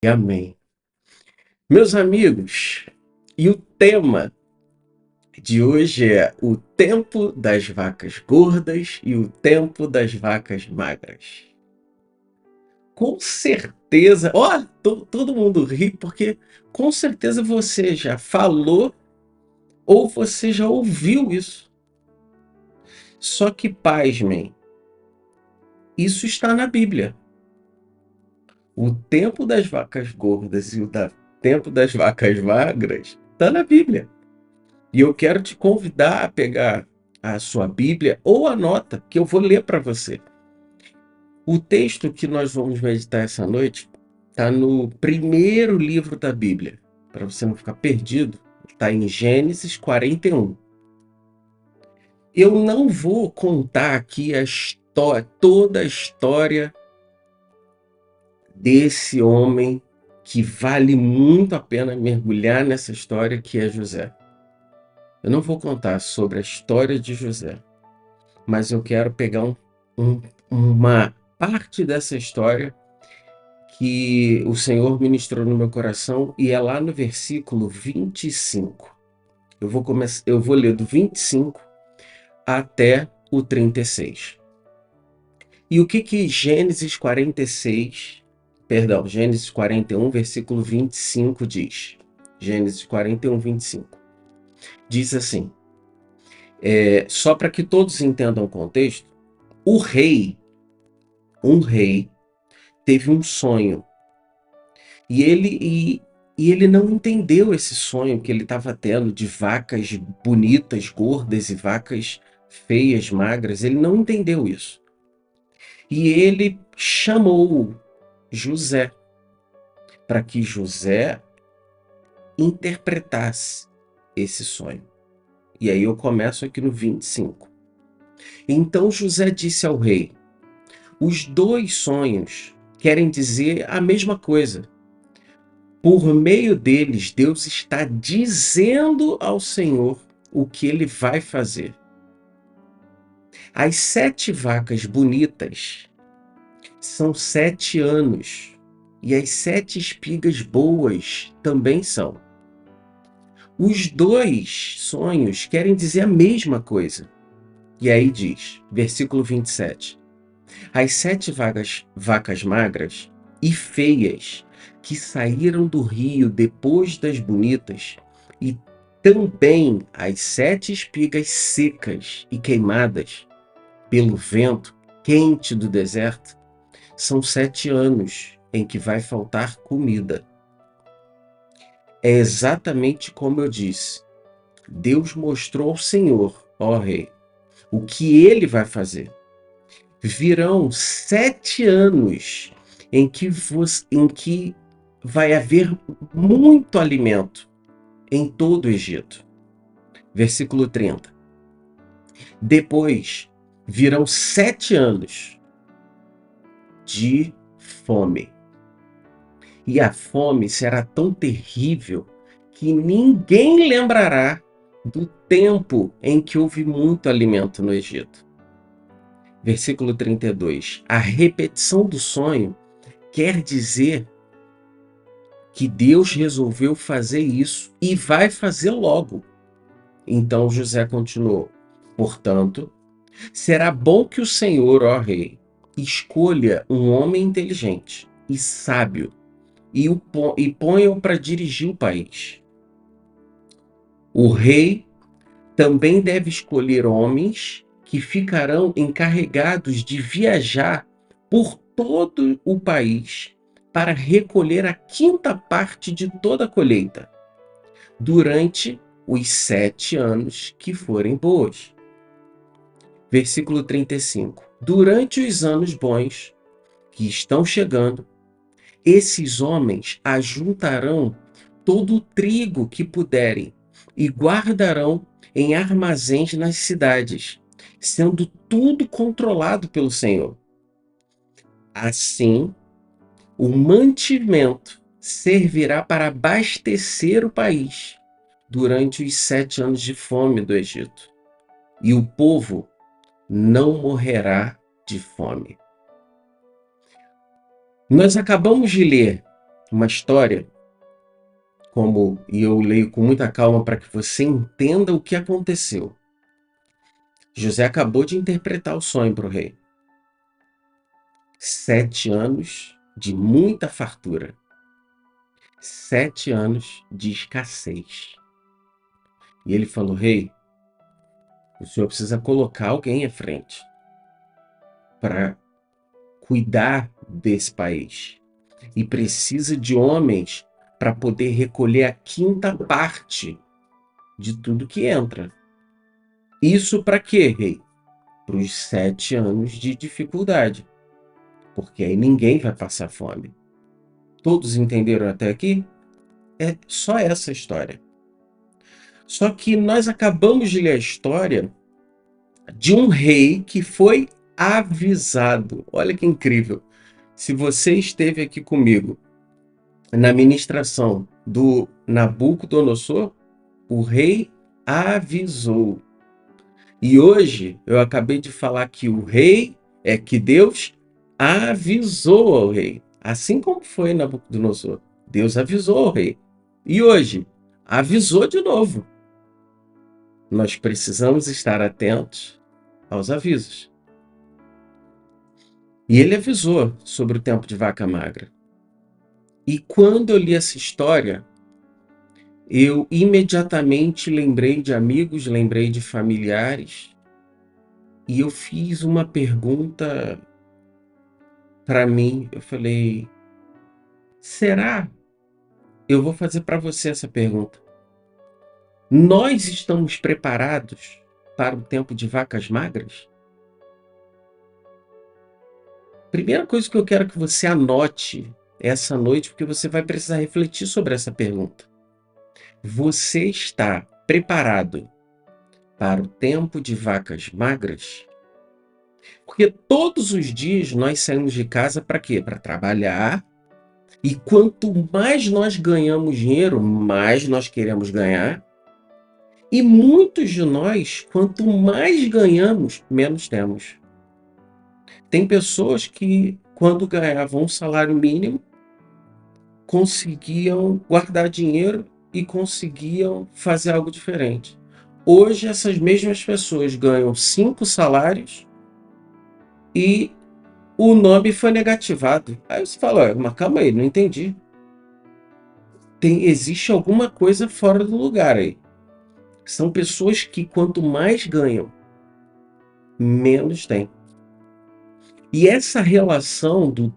Amém. Meus amigos, e o tema de hoje é o tempo das vacas gordas e o tempo das vacas magras. Com certeza, todo mundo ri porque com certeza você já falou ou você já ouviu isso. Só que, pasmem, isso está na Bíblia. O tempo das vacas gordas e tempo das vacas magras está na Bíblia. E eu quero te convidar a pegar a sua Bíblia ou a nota que eu vou ler para você. O texto que nós vamos meditar essa noite está no primeiro livro da Bíblia. Para você não ficar perdido, está em Gênesis 41. Eu não vou contar aqui toda a história desse homem que vale muito a pena mergulhar nessa história, que é José. Eu não vou contar sobre a história de José, mas eu quero pegar uma parte dessa história que o Senhor ministrou no meu coração, e é lá no versículo 25. Eu vou ler do 25 até o 36. E o que Gênesis 41, versículo 25 diz? Gênesis 41, 25. Diz assim, só para que todos entendam o contexto, um rei teve um sonho, e ele não entendeu esse sonho que ele estava tendo de vacas bonitas, gordas, e vacas feias, magras. Ele não entendeu isso. E ele chamou José para que José interpretasse esse sonho. E aí eu começo aqui no 25. Então José disse ao rei: os dois sonhos querem dizer a mesma coisa. Por meio deles, Deus está dizendo ao Senhor o que ele vai fazer. As 7 vacas bonitas são 7 anos, e as 7 espigas boas também são. Os dois sonhos querem dizer a mesma coisa. E aí diz, versículo 27, as 7 vacas magras e feias que saíram do rio depois das bonitas, e também as 7 espigas secas e queimadas pelo vento quente do deserto, são 7 anos em que vai faltar comida. É exatamente como eu disse. Deus mostrou ao Senhor, ó rei, o que ele vai fazer. Virão 7 anos em que vai haver muito alimento em todo o Egito. Versículo 30. Depois virão 7 anos de fome. E a fome será tão terrível que ninguém lembrará do tempo em que houve muito alimento no Egito. Versículo 32. A repetição do sonho quer dizer que Deus resolveu fazer isso e vai fazer logo. Então José continuou: portanto, será bom que o Senhor, ó rei, escolha um homem inteligente e sábio e ponha-o para dirigir o país. O rei também deve escolher homens que ficarão encarregados de viajar por todo o país para recolher a 5ª parte de toda a colheita, durante os 7 anos que forem boas. Versículo 35. Durante os anos bons que estão chegando, esses homens ajuntarão todo o trigo que puderem e guardarão em armazéns nas cidades, sendo tudo controlado pelo Senhor. Assim, o mantimento servirá para abastecer o país durante os 7 anos de fome do Egito, e o povo não morrerá de fome. Nós acabamos de ler uma história, e eu leio com muita calma para que você entenda o que aconteceu. José acabou de interpretar o sonho para o rei. 7 anos de muita fartura. 7 anos de escassez. E ele falou: rei, o senhor precisa colocar alguém à frente para cuidar desse país. E precisa de homens para poder recolher a 5ª parte de tudo que entra. Isso para quê, rei? Para os 7 anos de dificuldade. Porque aí ninguém vai passar fome. Todos entenderam até aqui? É só essa história. Só que nós acabamos de ler a história de um rei que foi avisado. Olha que incrível. Se você esteve aqui comigo na ministração do Nabucodonosor, o rei avisou. E hoje eu acabei de falar que que Deus avisou ao rei. Assim como foi Nabucodonosor. Deus avisou ao rei. E hoje avisou de novo. Nós precisamos estar atentos aos avisos. E ele avisou sobre o tempo de vaca magra. E quando eu li essa história, eu imediatamente lembrei de amigos, lembrei de familiares, e eu fiz uma pergunta para mim. Eu falei: será? Eu vou fazer para você essa pergunta. Nós estamos preparados para o tempo de vacas magras? Primeira coisa que eu quero que você anote essa noite, porque você vai precisar refletir sobre essa pergunta. Você está preparado para o tempo de vacas magras? Porque todos os dias nós saímos de casa para quê? Para trabalhar. E quanto mais nós ganhamos dinheiro, mais nós queremos ganhar. E muitos de nós, quanto mais ganhamos, menos temos. Tem pessoas que, quando ganhavam um salário mínimo, conseguiam guardar dinheiro e conseguiam fazer algo diferente. Hoje, essas mesmas pessoas ganham 5 salários e o nome foi negativado. Aí você fala: mas calma aí, não entendi. Existe alguma coisa fora do lugar aí. São pessoas que, quanto mais ganham, menos têm. E essa relação do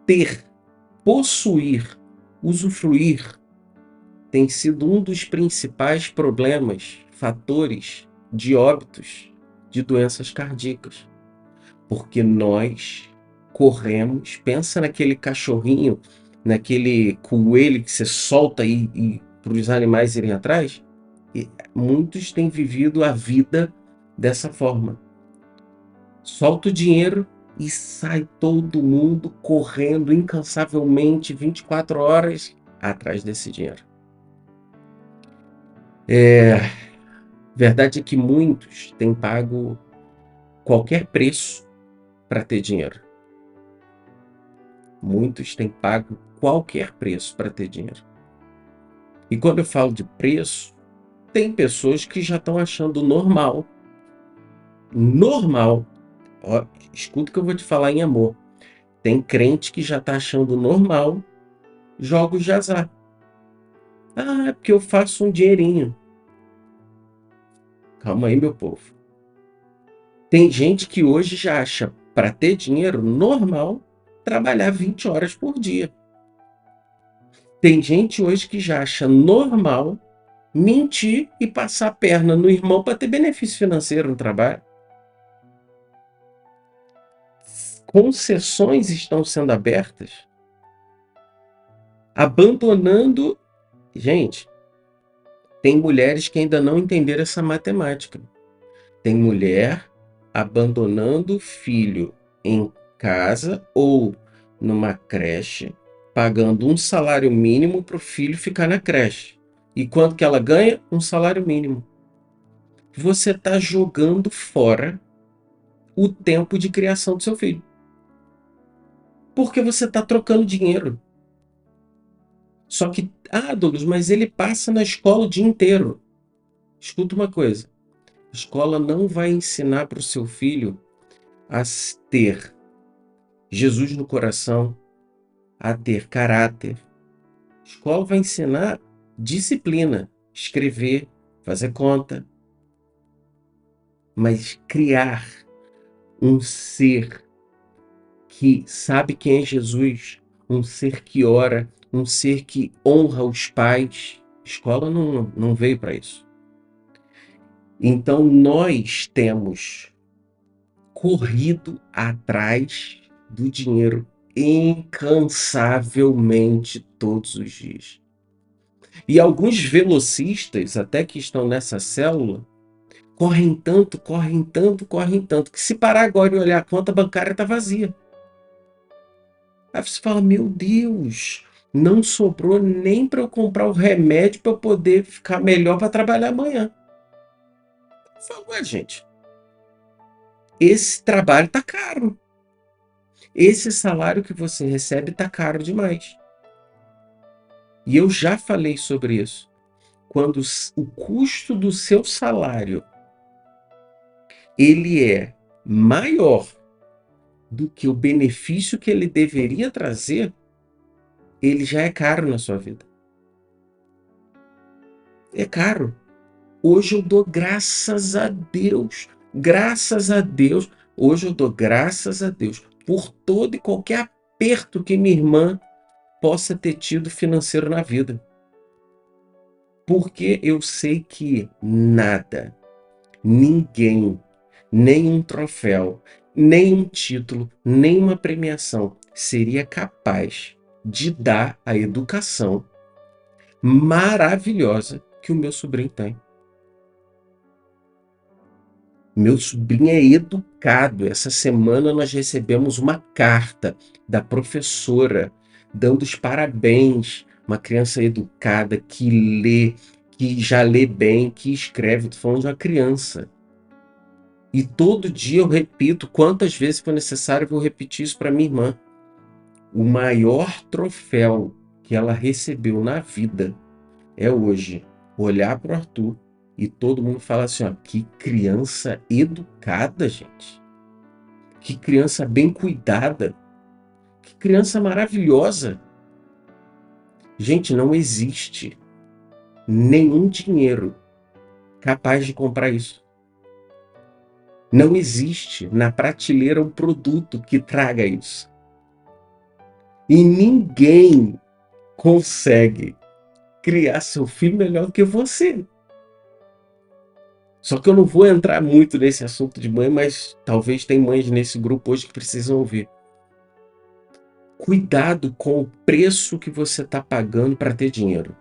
ter, possuir, usufruir, tem sido um dos principais problemas, fatores de óbitos de doenças cardíacas. Porque nós corremos, pensa naquele cachorrinho, naquele coelho que você solta e para os animais irem atrás. E muitos têm vivido a vida dessa forma. Solta o dinheiro e sai todo mundo correndo incansavelmente 24 horas atrás desse dinheiro. Verdade é que muitos têm pago qualquer preço para ter dinheiro. Muitos têm pago qualquer preço para ter dinheiro. E quando eu falo de preço, tem pessoas que já estão achando normal. Ó, escuta o que eu vou te falar em amor. Tem crente que já está achando normal jogos de azar. É porque eu faço um dinheirinho. Calma aí, meu povo. Tem gente que hoje já acha, para ter dinheiro, normal trabalhar 20 horas por dia. Tem gente hoje que já acha normal mentir e passar a perna no irmão para ter benefício financeiro no trabalho. Concessões estão sendo abertas, abandonando. Gente, tem mulheres que ainda não entenderam essa matemática. Tem mulher abandonando o filho em casa ou numa creche, pagando um salário mínimo para o filho ficar na creche. E quanto que ela ganha? Um salário mínimo. Você está jogando fora o tempo de criação do seu filho. Porque você está trocando dinheiro. Só que, Douglas, mas ele passa na escola o dia inteiro. Escuta uma coisa, a escola não vai ensinar para o seu filho a ter Jesus no coração, a ter caráter. A escola vai ensinar disciplina, escrever, fazer conta, mas criar um ser que sabe quem é Jesus, um ser que ora, um ser que honra os pais. A escola não veio para isso. Então nós temos corrido atrás do dinheiro incansavelmente todos os dias. E alguns velocistas, até que estão nessa célula, correm tanto, que se parar agora e olhar, a conta bancária está vazia. Aí você fala, meu Deus, não sobrou nem para eu comprar o remédio para eu poder ficar melhor para trabalhar amanhã. Eu falo, ué, gente, esse trabalho está caro. Esse salário que você recebe está caro demais. E eu já falei sobre isso. Quando o custo do seu salário ele é maior do que o benefício que ele deveria trazer, ele já é caro na sua vida. É caro. Hoje eu dou graças a Deus. Graças a Deus. Hoje eu dou graças a Deus por todo e qualquer aperto que minha irmã possa ter tido financeiro na vida. Porque eu sei que nada, ninguém, nenhum troféu, nenhum título, nenhuma premiação seria capaz de dar a educação maravilhosa que o meu sobrinho tem. Meu sobrinho é educado. Essa semana nós recebemos uma carta da professora dando os parabéns. Uma criança educada que lê, que já lê bem, que escreve. Estou falando de uma criança. E todo dia eu repito, quantas vezes for necessário, eu vou repetir isso para minha irmã. O maior troféu que ela recebeu na vida é hoje olhar para o Arthur e todo mundo fala assim, ó, que criança educada, gente. Que criança bem cuidada. Que criança maravilhosa. Gente, não existe nenhum dinheiro capaz de comprar isso. Não existe na prateleira um produto que traga isso. E ninguém consegue criar seu filho melhor do que você. Só que eu não vou entrar muito nesse assunto de mãe, mas talvez tem mães nesse grupo hoje que precisam ouvir. Cuidado com o preço que você está pagando para ter dinheiro.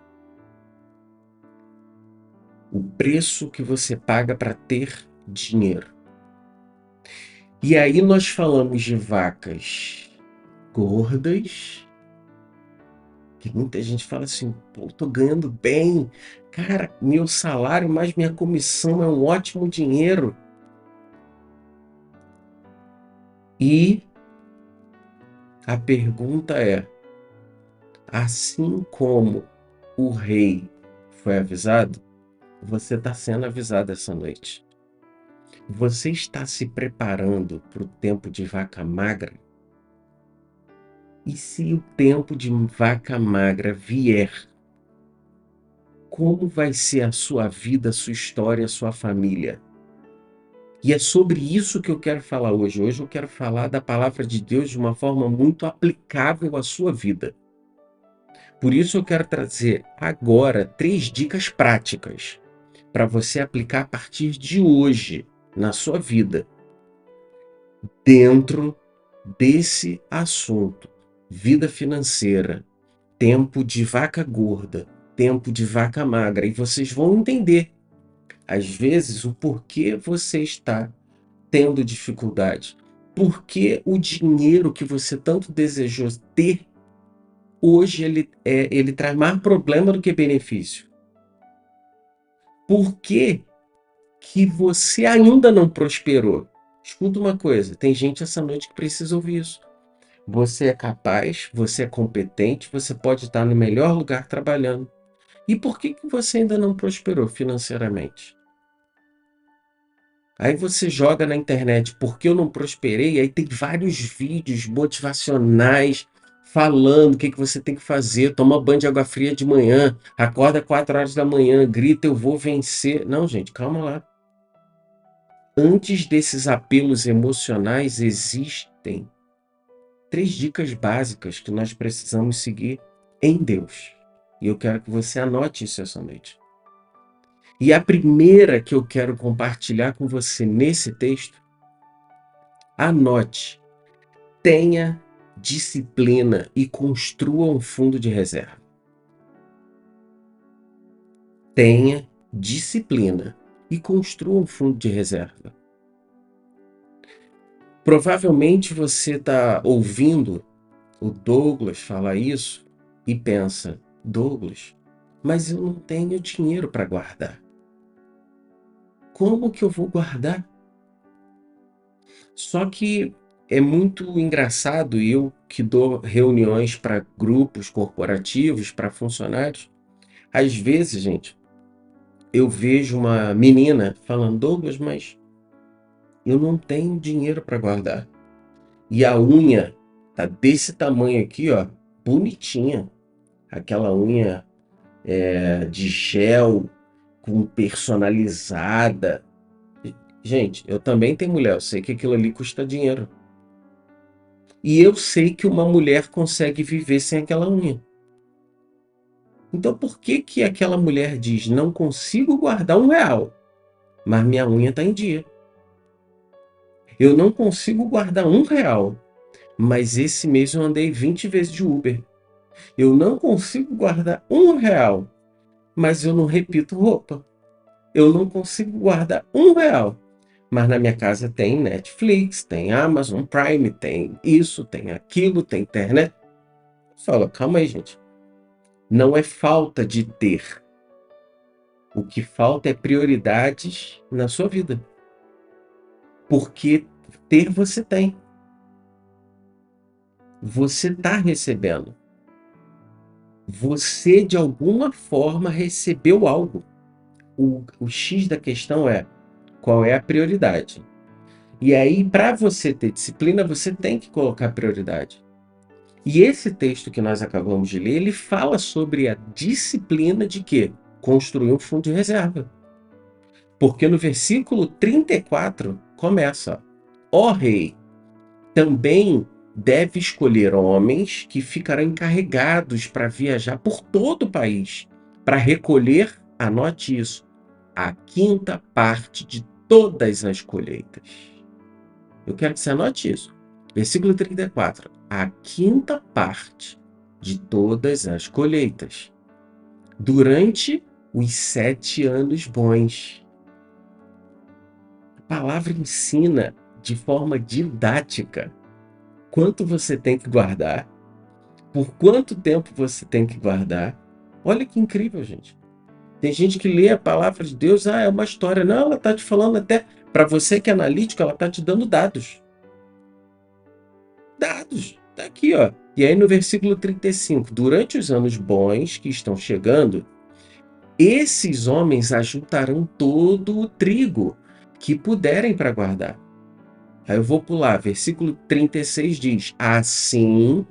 O preço que você paga para ter dinheiro. E aí nós falamos de vacas gordas, que muita gente fala assim, pô, tô ganhando bem, cara, meu salário mais minha comissão é um ótimo dinheiro. E a pergunta é, assim como o rei foi avisado, você está sendo avisado essa noite. Você está se preparando para o tempo de vaca magra? E se o tempo de vaca magra vier, como vai ser a sua vida, a sua história, a sua família? E é sobre isso que eu quero falar hoje. Hoje eu quero falar da palavra de Deus de uma forma muito aplicável à sua vida. Por isso eu quero trazer agora 3 dicas práticas para você aplicar a partir de hoje na sua vida, dentro desse assunto, vida financeira, tempo de vaca gorda, tempo de vaca magra, e vocês vão entender, às vezes, o porquê você está tendo dificuldade, porque o dinheiro que você tanto desejou ter, hoje ele traz mais problema do que benefício. Por que que você ainda não prosperou? Escuta uma coisa, tem gente essa noite que precisa ouvir isso. você é capaz, você é competente, você pode estar no melhor lugar trabalhando. E por que que você ainda não prosperou financeiramente? Aí você joga na internet, por que eu não prosperei? Aí tem vários vídeos motivacionais falando o que que você tem que fazer. Toma banho de água fria de manhã, acorda 4 horas da manhã, grita, eu vou vencer. Não, gente, calma lá. Antes desses apelos emocionais, existem 3 dicas básicas que nós precisamos seguir em Deus. E eu quero que você anote isso essa noite. E a primeira que eu quero compartilhar com você nesse texto, anote: tenha disciplina e construa um fundo de reserva. Tenha disciplina e construa um fundo de reserva. Provavelmente você está ouvindo o Douglas falar isso e pensa: Douglas, mas eu não tenho dinheiro para guardar. Como que eu vou guardar? Só que é muito engraçado, eu que dou reuniões para grupos corporativos, para funcionários, às vezes, gente, eu vejo uma menina falando: Douglas, mas eu não tenho dinheiro para guardar. E a unha tá desse tamanho aqui, ó, bonitinha. Aquela unha de gel, com personalizada. Gente, eu também tenho mulher, eu sei que aquilo ali custa dinheiro. E eu sei que uma mulher consegue viver sem aquela unha. Então por que que aquela mulher diz: não consigo guardar R$ 1, mas minha unha está em dia? Eu não consigo guardar R$ 1, mas esse mês eu andei 20 vezes de Uber. Eu não consigo guardar R$ 1, mas eu não repito roupa. Eu não consigo guardar R$ 1, mas na minha casa tem Netflix, tem Amazon Prime, tem isso, tem aquilo, tem internet. Fala, calma aí, gente. Não é falta de ter. O que falta é prioridades na sua vida. Porque ter você tem. Você está recebendo. Você, de alguma forma, recebeu algo. O X da questão é: qual é a prioridade? E aí, para você ter disciplina, você tem que colocar prioridade. E esse texto que nós acabamos de ler, ele fala sobre a disciplina de quê? Construir um fundo de reserva. Porque no versículo 34 começa: ó rei, também deve escolher homens que ficarão encarregados para viajar por todo o país, para recolher, anote isso, a quinta parte de todas as colheitas. Eu quero que você anote isso. Versículo 34. A quinta parte de todas as colheitas, durante os 7 anos bons. A palavra ensina de forma didática quanto você tem que guardar, por quanto tempo você tem que guardar. Olha que incrível, gente. Tem gente que lê a palavra de Deus, é uma história. Não, ela está te falando até, para você que é analítico, ela está te dando dados. Dados. Está aqui, ó. E aí no versículo 35, durante os anos bons que estão chegando, esses homens ajuntarão todo o trigo que puderem para guardar. Aí eu vou pular, versículo 36 diz: assim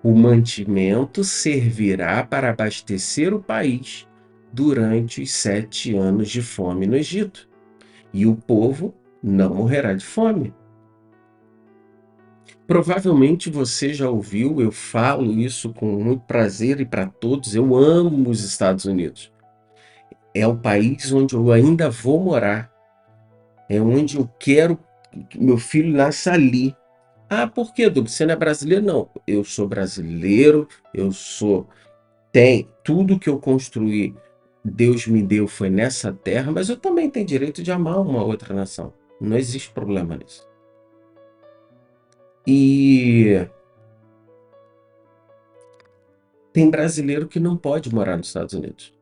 o mantimento servirá para abastecer o país durante os 7 anos de fome no Egito, e o povo não morrerá de fome. Provavelmente você já ouviu, eu falo isso com muito prazer e para todos, eu amo os Estados Unidos. É o país onde eu ainda vou morar. É onde eu quero que meu filho nasça ali. Ah, por quê, Douglas? Você não é brasileiro? Não, eu sou brasileiro, eu sou. Tem tudo que eu construí, Deus me deu foi nessa terra, mas eu também tenho direito de amar uma outra nação. Não existe problema nisso. E tem brasileiro que não pode morar nos Estados Unidos.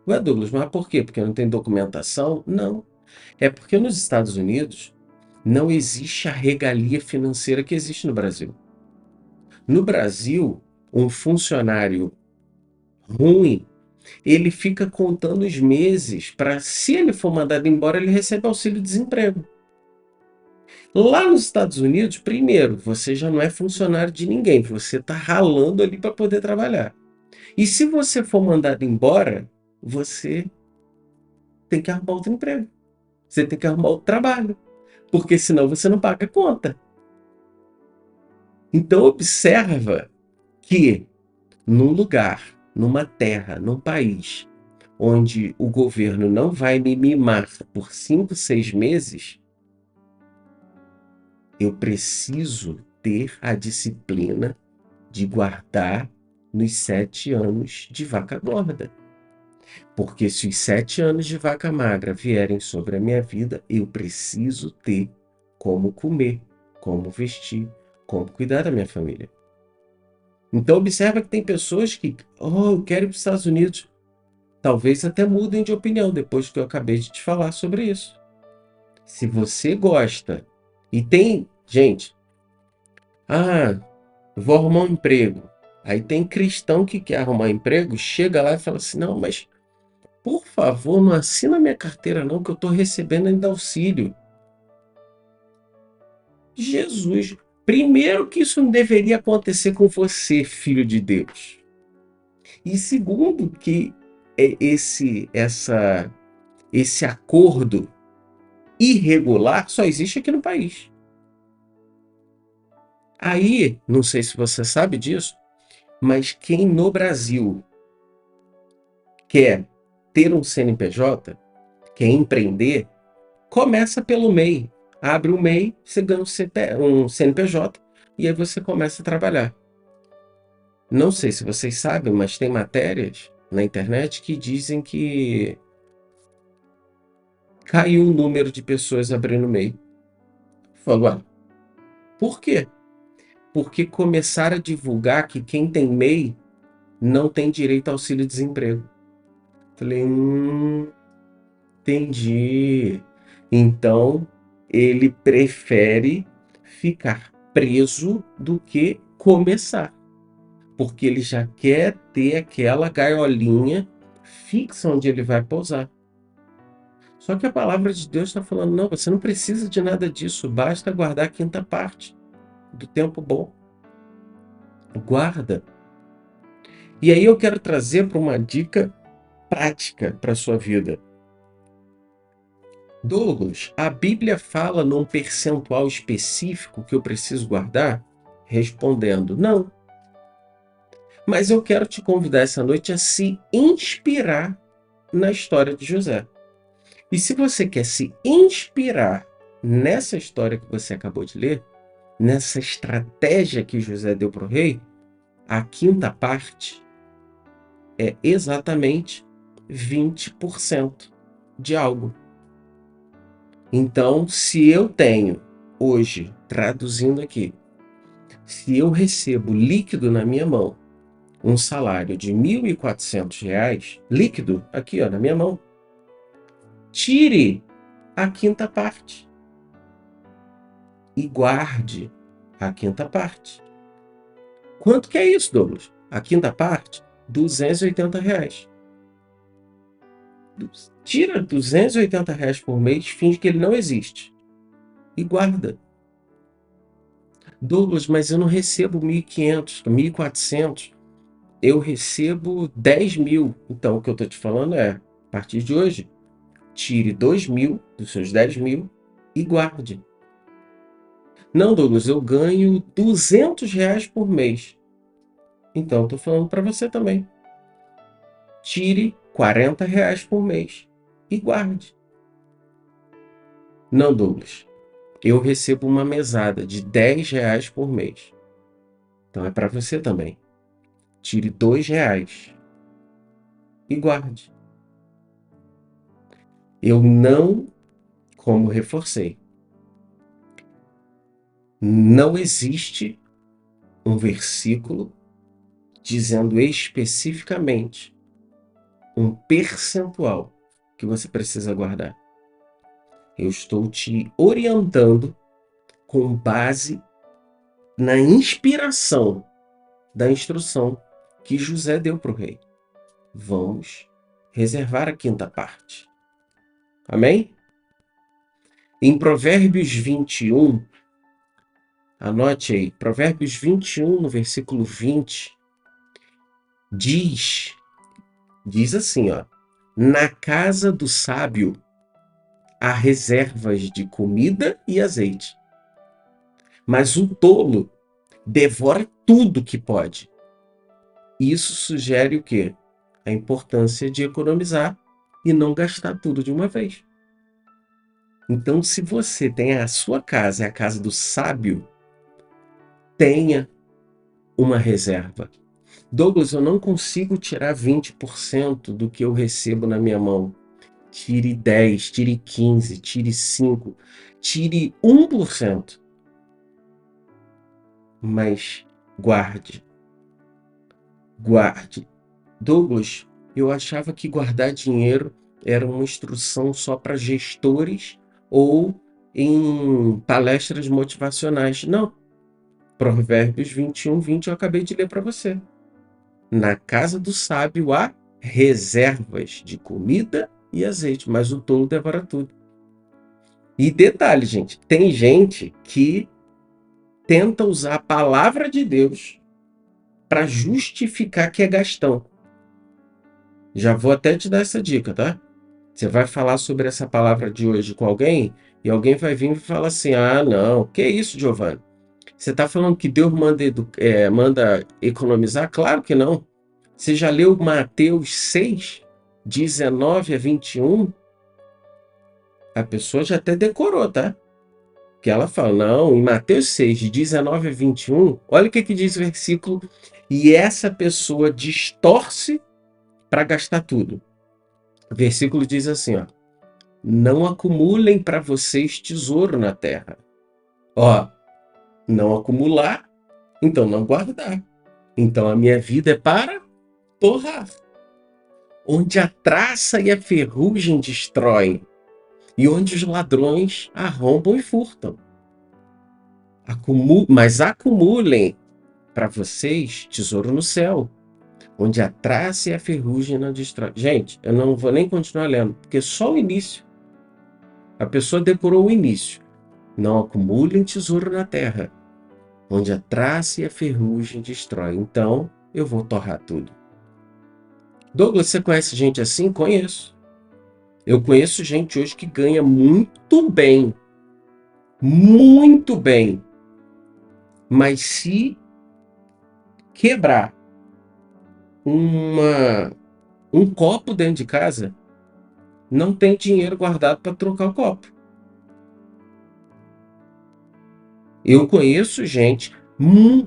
Ué, Douglas, mas por quê? Porque não tem documentação? Não. É porque nos Estados Unidos Não existe a regalia financeira que existe no Brasil. No Brasil, um funcionário ruim, ele fica contando os meses para, se ele for mandado embora, ele recebe auxílio-desemprego. Lá nos Estados Unidos, primeiro, você já não é funcionário de ninguém, você está ralando ali para poder trabalhar. E se você for mandado embora, você tem que arrumar outro emprego. Você tem que arrumar outro trabalho, porque senão você não paga a conta. Então observa que num lugar, numa terra, num país onde o governo não vai me mimar por 5, 6 meses, eu preciso ter a disciplina de guardar nos 7 anos de vaca gorda. Porque se os 7 anos de vaca magra vierem sobre a minha vida, eu preciso ter como comer, como vestir, como cuidar da minha família. Então observa que tem pessoas que, eu quero ir para os Estados Unidos. Talvez até mudem de opinião depois que eu acabei de te falar sobre isso. Se você gosta e tem, gente, eu vou arrumar um emprego. Aí tem cristão que quer arrumar emprego, chega lá e fala assim: não, mas por favor, não assina minha carteira não, que eu estou recebendo ainda auxílio. Jesus, primeiro que isso não deveria acontecer com você, filho de Deus. E segundo que esse acordo irregular só existe aqui no país. Aí, não sei se você sabe disso, mas quem no Brasil quer ter um CNPJ, quer empreender, começa pelo MEI. Abre o MEI, você ganha um CNPJ e aí você começa a trabalhar. Não sei se vocês sabem, mas tem matérias na internet que dizem que caiu o número de pessoas abrindo MEI. Falo, por quê? Porque começaram a divulgar que quem tem MEI não tem direito ao auxílio-desemprego. Falei, entendi. Então, ele prefere ficar preso do que começar. Porque ele já quer ter aquela gaiolinha fixa onde ele vai pousar. Só que a palavra de Deus está falando, não, você não precisa de nada disso, basta guardar a quinta parte do tempo bom. Guarda. E aí eu quero trazer para uma dica prática para a sua vida. Douglas, a Bíblia fala num percentual específico que eu preciso guardar? Respondendo, não. Mas eu quero te convidar essa noite a se inspirar na história de José. E se você quer se inspirar nessa história que você acabou de ler, nessa estratégia que José deu para o rei, a quinta parte é exatamente 20% de algo. Então, se eu tenho hoje, traduzindo aqui, se eu recebo líquido na minha mão, um salário de R$ 1.400, líquido, aqui ó, na minha mão, tire a quinta parte e guarde a quinta parte. Quanto que é isso, Douglas? A quinta parte? R$ 280. Tira R$ 280 por mês, finge que ele não existe e guarda. Douglas, mas eu não recebo 1.500, 1.400. Eu recebo 10 mil. Então, o que eu estou te falando é, a partir de hoje, tire 2 mil dos seus 10 mil e guarde. Não, Douglas, eu ganho R$ 200 por mês. Então, eu estou falando para você também. Tire R$ 40 por mês e guarde. Não, Douglas, eu recebo uma mesada de R$ 10 por mês. Então, é para você também. Tire R$ 2 e guarde. Eu não, como reforcei, não existe um versículo dizendo especificamente um percentual que você precisa guardar. Eu estou te orientando com base na inspiração da instrução que José deu para o rei. Vamos reservar a quinta parte. Amém? Em Provérbios 21, anote aí, Provérbios 21, no versículo 20, diz assim, ó: na casa do sábio há reservas de comida e azeite, mas o tolo devora tudo que pode. Isso sugere o quê? A importância de economizar e não gastar tudo de uma vez. Então, se você tem a sua casa, é a casa do sábio, tenha uma reserva. Douglas, eu não consigo tirar 20% do que eu recebo na minha mão. Tire 10, tire 15, tire 5, tire 1%. Mas guarde. Guarde. Douglas, eu achava que guardar dinheiro era uma instrução só para gestores ou em palestras motivacionais. Não. Provérbios 21, 20 eu acabei de ler para você. Na casa do sábio há reservas de comida e azeite, mas o tolo devora tudo. E detalhe, gente, tem gente que tenta usar a palavra de Deus para justificar que é gastão. Já vou até te dar essa dica, tá? Você vai falar sobre essa palavra de hoje com alguém e alguém vai vir e falar assim: ah, não, que isso, Giovanni? Você está falando que Deus manda economizar? Claro que não. Você já leu Mateus 6, 19 a 21? A pessoa já até decorou, tá? Que ela fala, não, em Mateus 6, de 19 a 21, olha o que diz o versículo, e essa pessoa distorce para gastar tudo. O versículo diz assim, ó: não acumulem para vocês tesouro na terra. Ó, não acumular, então não guardar. Então a minha vida é para torrar. Onde a traça e a ferrugem destroem, e onde os ladrões arrombam e furtam. Mas acumulem para vocês tesouro no céu, onde a traça e a ferrugem não destrói. Gente, eu não vou nem continuar lendo, porque só o início. A pessoa decorou o início. Não acumulem tesouro na terra, onde a traça e a ferrugem destrói. Então, eu vou torrar tudo. Douglas, você conhece gente assim? Conheço. Eu conheço gente hoje que ganha muito bem. Muito bem. Mas se quebrar um copo dentro de casa, não tem dinheiro guardado para trocar o copo. Eu conheço gente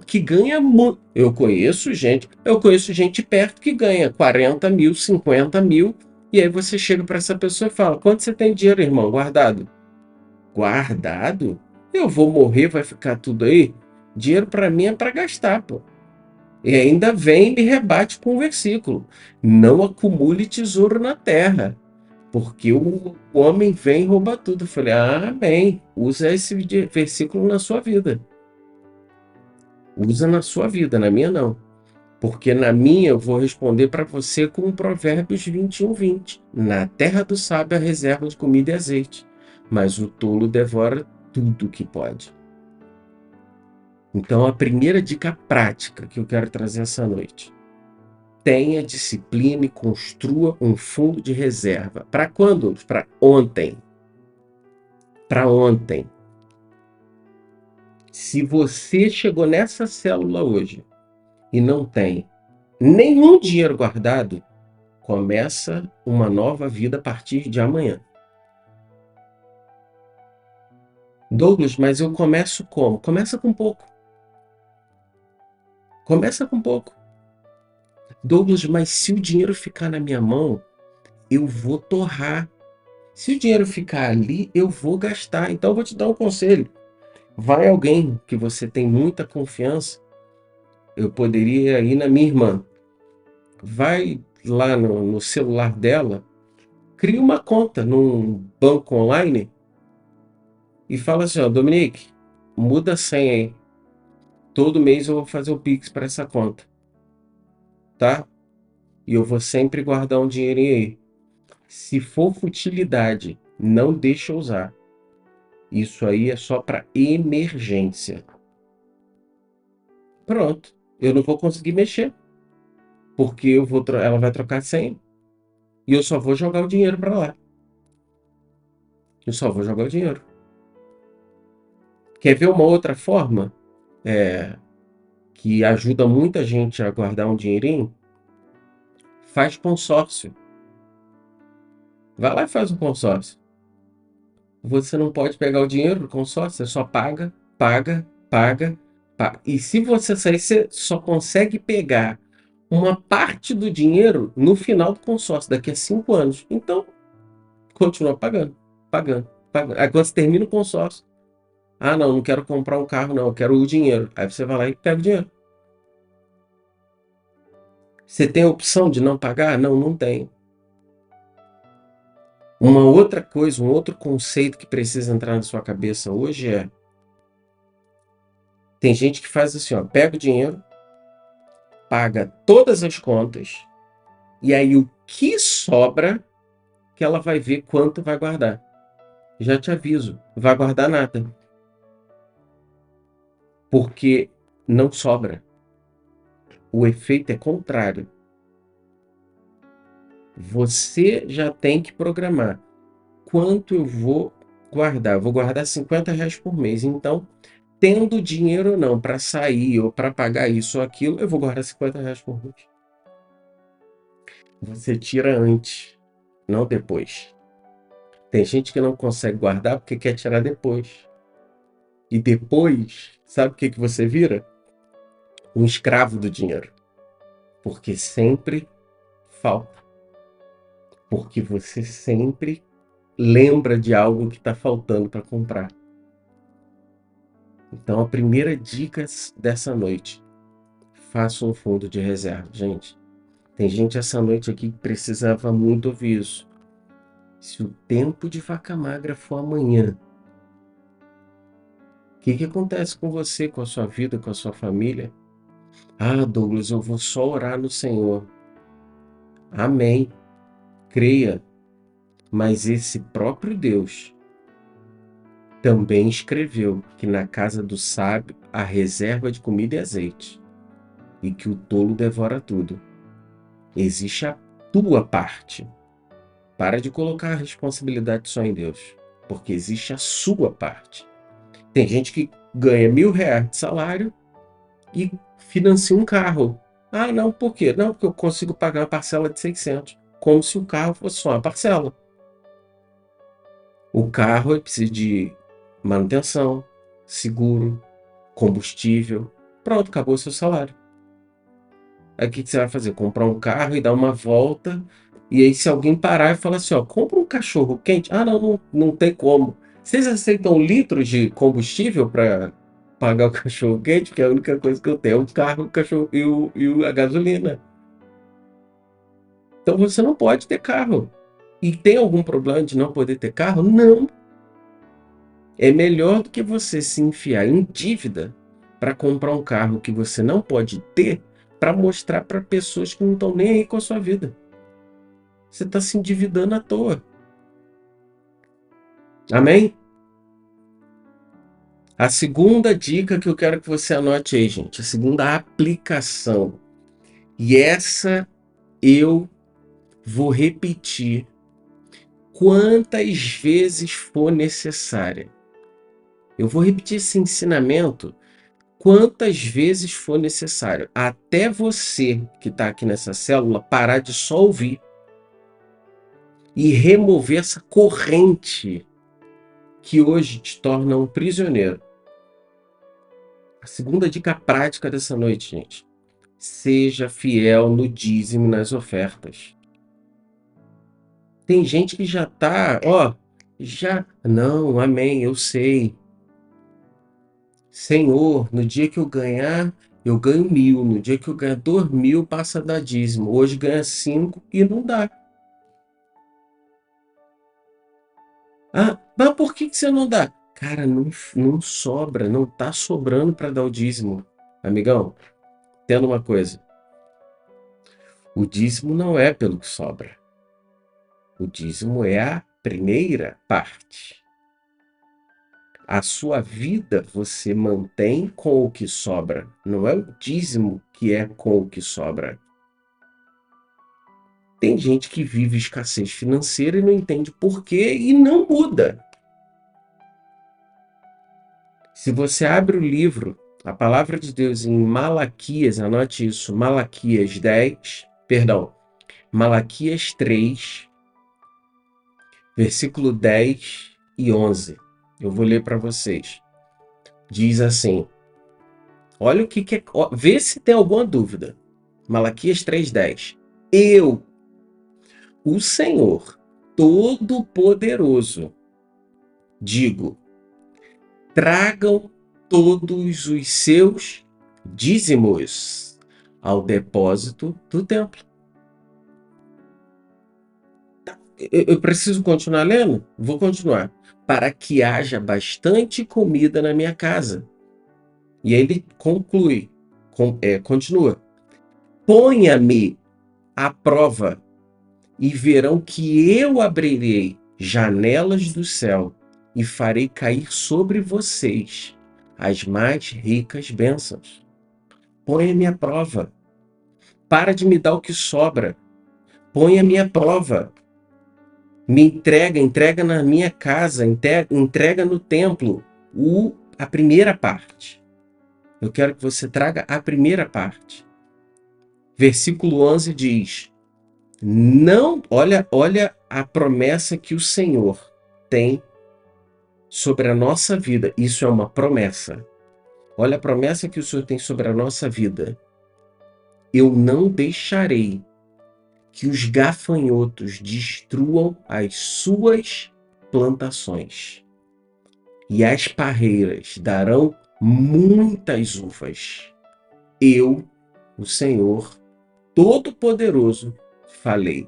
que ganha muito. Eu conheço gente perto que ganha 40 mil, 50 mil. E aí você chega para essa pessoa e fala: quanto você tem dinheiro, irmão, guardado? Guardado? Eu vou morrer, vai ficar tudo aí? Dinheiro para mim é para gastar, pô. E ainda vem e me rebate com um versículo: não acumule tesouro na terra, porque o homem vem e rouba tudo. Eu falei: ah, bem, usa esse versículo na sua vida. Usa na sua vida, na minha não. Porque na minha eu vou responder para você com Provérbios 21, 20. Na terra do sábio há reserva de comida e azeite, mas o tolo devora tudo que pode. Então, a primeira dica prática que eu quero trazer essa noite: tenha disciplina e construa um fundo de reserva. Para quando? Para ontem. Para ontem. Se você chegou nessa célula hoje e não tem nenhum dinheiro guardado, começa uma nova vida a partir de amanhã. Douglas, mas eu começo como? Começa com pouco. Começa com pouco. Douglas, mas se o dinheiro ficar na minha mão, eu vou torrar. Se o dinheiro ficar ali, eu vou gastar. Então eu vou te dar um conselho. Vai alguém que você tem muita confiança. Eu poderia ir na minha irmã. Vai lá no celular dela, cria uma conta num banco online e fala assim, ó, Dominique, muda a senha aí. Todo mês eu vou fazer o Pix para essa conta, tá? E eu vou sempre guardar um dinheirinho aí. Se for futilidade, não deixa eu usar. Isso aí é só para emergência. Pronto. Eu não vou conseguir mexer, porque ela vai trocar a senha e eu só vou jogar o dinheiro para lá. Eu só vou jogar o dinheiro. Quer ver uma outra forma que ajuda muita gente a guardar um dinheirinho? Faz consórcio. Vai lá e faz um consórcio. Você não pode pegar o dinheiro do consórcio, você só paga, paga, paga, paga. E se você sair, você só consegue pegar uma parte do dinheiro no final do consórcio, daqui a 5 anos. Então, continua pagando, pagando, pagando. Aí quando você termina o consórcio, ah, não, não quero comprar um carro, não, eu quero o dinheiro. Aí você vai lá e pega o dinheiro. Você tem a opção de não pagar? Não, não tem. Uma outra coisa, um outro conceito que precisa entrar na sua cabeça hoje é: tem gente que faz assim, ó, pega o dinheiro, paga todas as contas, e aí o que sobra, que ela vai ver quanto vai guardar. Já te aviso, vai guardar nada. Porque não sobra. O efeito é contrário. Você já tem que programar quanto eu vou guardar. Eu vou guardar R$ 50 por mês. Então, tendo dinheiro ou não para sair ou para pagar isso ou aquilo, eu vou guardar R$ 50 por mês. Você tira antes, não depois. Tem gente que não consegue guardar porque quer tirar depois. E depois, sabe o que você vira? Um escravo do dinheiro. Porque sempre falta. Porque você sempre lembra de algo que está faltando para comprar. Então, a primeira dica dessa noite: faça um fundo de reserva. Gente, tem gente essa noite aqui que precisava muito ouvir isso. Se o tempo de vaca magra for amanhã, o que acontece com você, com a sua vida, com a sua família? Ah, Douglas, eu vou só orar no Senhor. Amém. Creia. Mas esse próprio Deus também escreveu que na casa do sábio há reserva de comida e azeite, e que o tolo devora tudo. Existe a tua parte. Para de colocar a responsabilidade só em Deus, porque existe a sua parte. Tem gente que ganha R$ 1.000 de salário e financia um carro. Ah, não, por quê? Não, porque eu consigo pagar uma parcela de 600, como se o carro fosse só uma parcela. O carro precisa de manutenção, seguro, combustível. Pronto, acabou o seu salário. Aí o que você vai fazer? Comprar um carro e dar uma volta. E aí, se alguém parar e falar assim, ó, compra um cachorro quente. Ah, não, não, não tem como. Vocês aceitam litros de combustível para pagar o cachorro quente? Que é a única coisa que eu tenho, é o carro, o cachorro a gasolina. Então você não pode ter carro. E tem algum problema de não poder ter carro? Não. É melhor do que você se enfiar em dívida para comprar um carro que você não pode ter, para mostrar para pessoas que não estão nem aí com a sua vida. Você está se endividando à toa. Amém? A segunda dica que eu quero que você anote aí, gente, a segunda aplicação. E essa eu vou repetir quantas vezes for necessária. Eu vou repetir esse ensinamento quantas vezes for necessário, até você que está aqui nessa célula parar de só ouvir e remover essa corrente que hoje te torna um prisioneiro. A segunda dica prática dessa noite, gente: seja fiel no dízimo e nas ofertas. Tem gente que já tá, ó, não, amém, eu sei. Senhor, no dia que eu ganhar, eu ganho 1.000. No dia que eu ganhar 2.000, passa a dar dízimo. Hoje ganha 5 e não dá. Ah, mas por que você não dá? Cara, não sobra, não tá sobrando para dar o dízimo. Amigão, entenda uma coisa. O dízimo não é pelo que sobra. O dízimo é a primeira parte. A sua vida você mantém com o que sobra. Não é o dízimo que é com o que sobra. Tem gente que vive escassez financeira e não entende por quê e não muda. Se você abre o livro, a palavra de Deus em Malaquias, anote isso, Malaquias 3, versículo 10 e 11. Eu vou ler para vocês. Diz assim, olha o que é, vê se tem alguma dúvida. Malaquias 3:10. Eu, o Senhor Todo-Poderoso, digo, tragam todos os seus dízimos ao depósito do templo. Eu preciso continuar lendo? Vou continuar. Para que haja bastante comida na minha casa. E aí ele conclui, continua. Ponha-me à prova e verão que eu abrirei janelas do céu e farei cair sobre vocês as mais ricas bênçãos. Ponha-me à prova. Para de me dar o que sobra. Ponha-me à prova. Me entrega na minha casa, entrega no templo a primeira parte. Eu quero que você traga a primeira parte. Versículo 11 diz: não, olha a promessa que o Senhor tem sobre a nossa vida. Isso é uma promessa. Olha a promessa que o Senhor tem sobre a nossa vida. Eu não deixarei que os gafanhotos destruam as suas plantações. E as parreiras darão muitas uvas. Eu, o Senhor Todo-Poderoso, falei.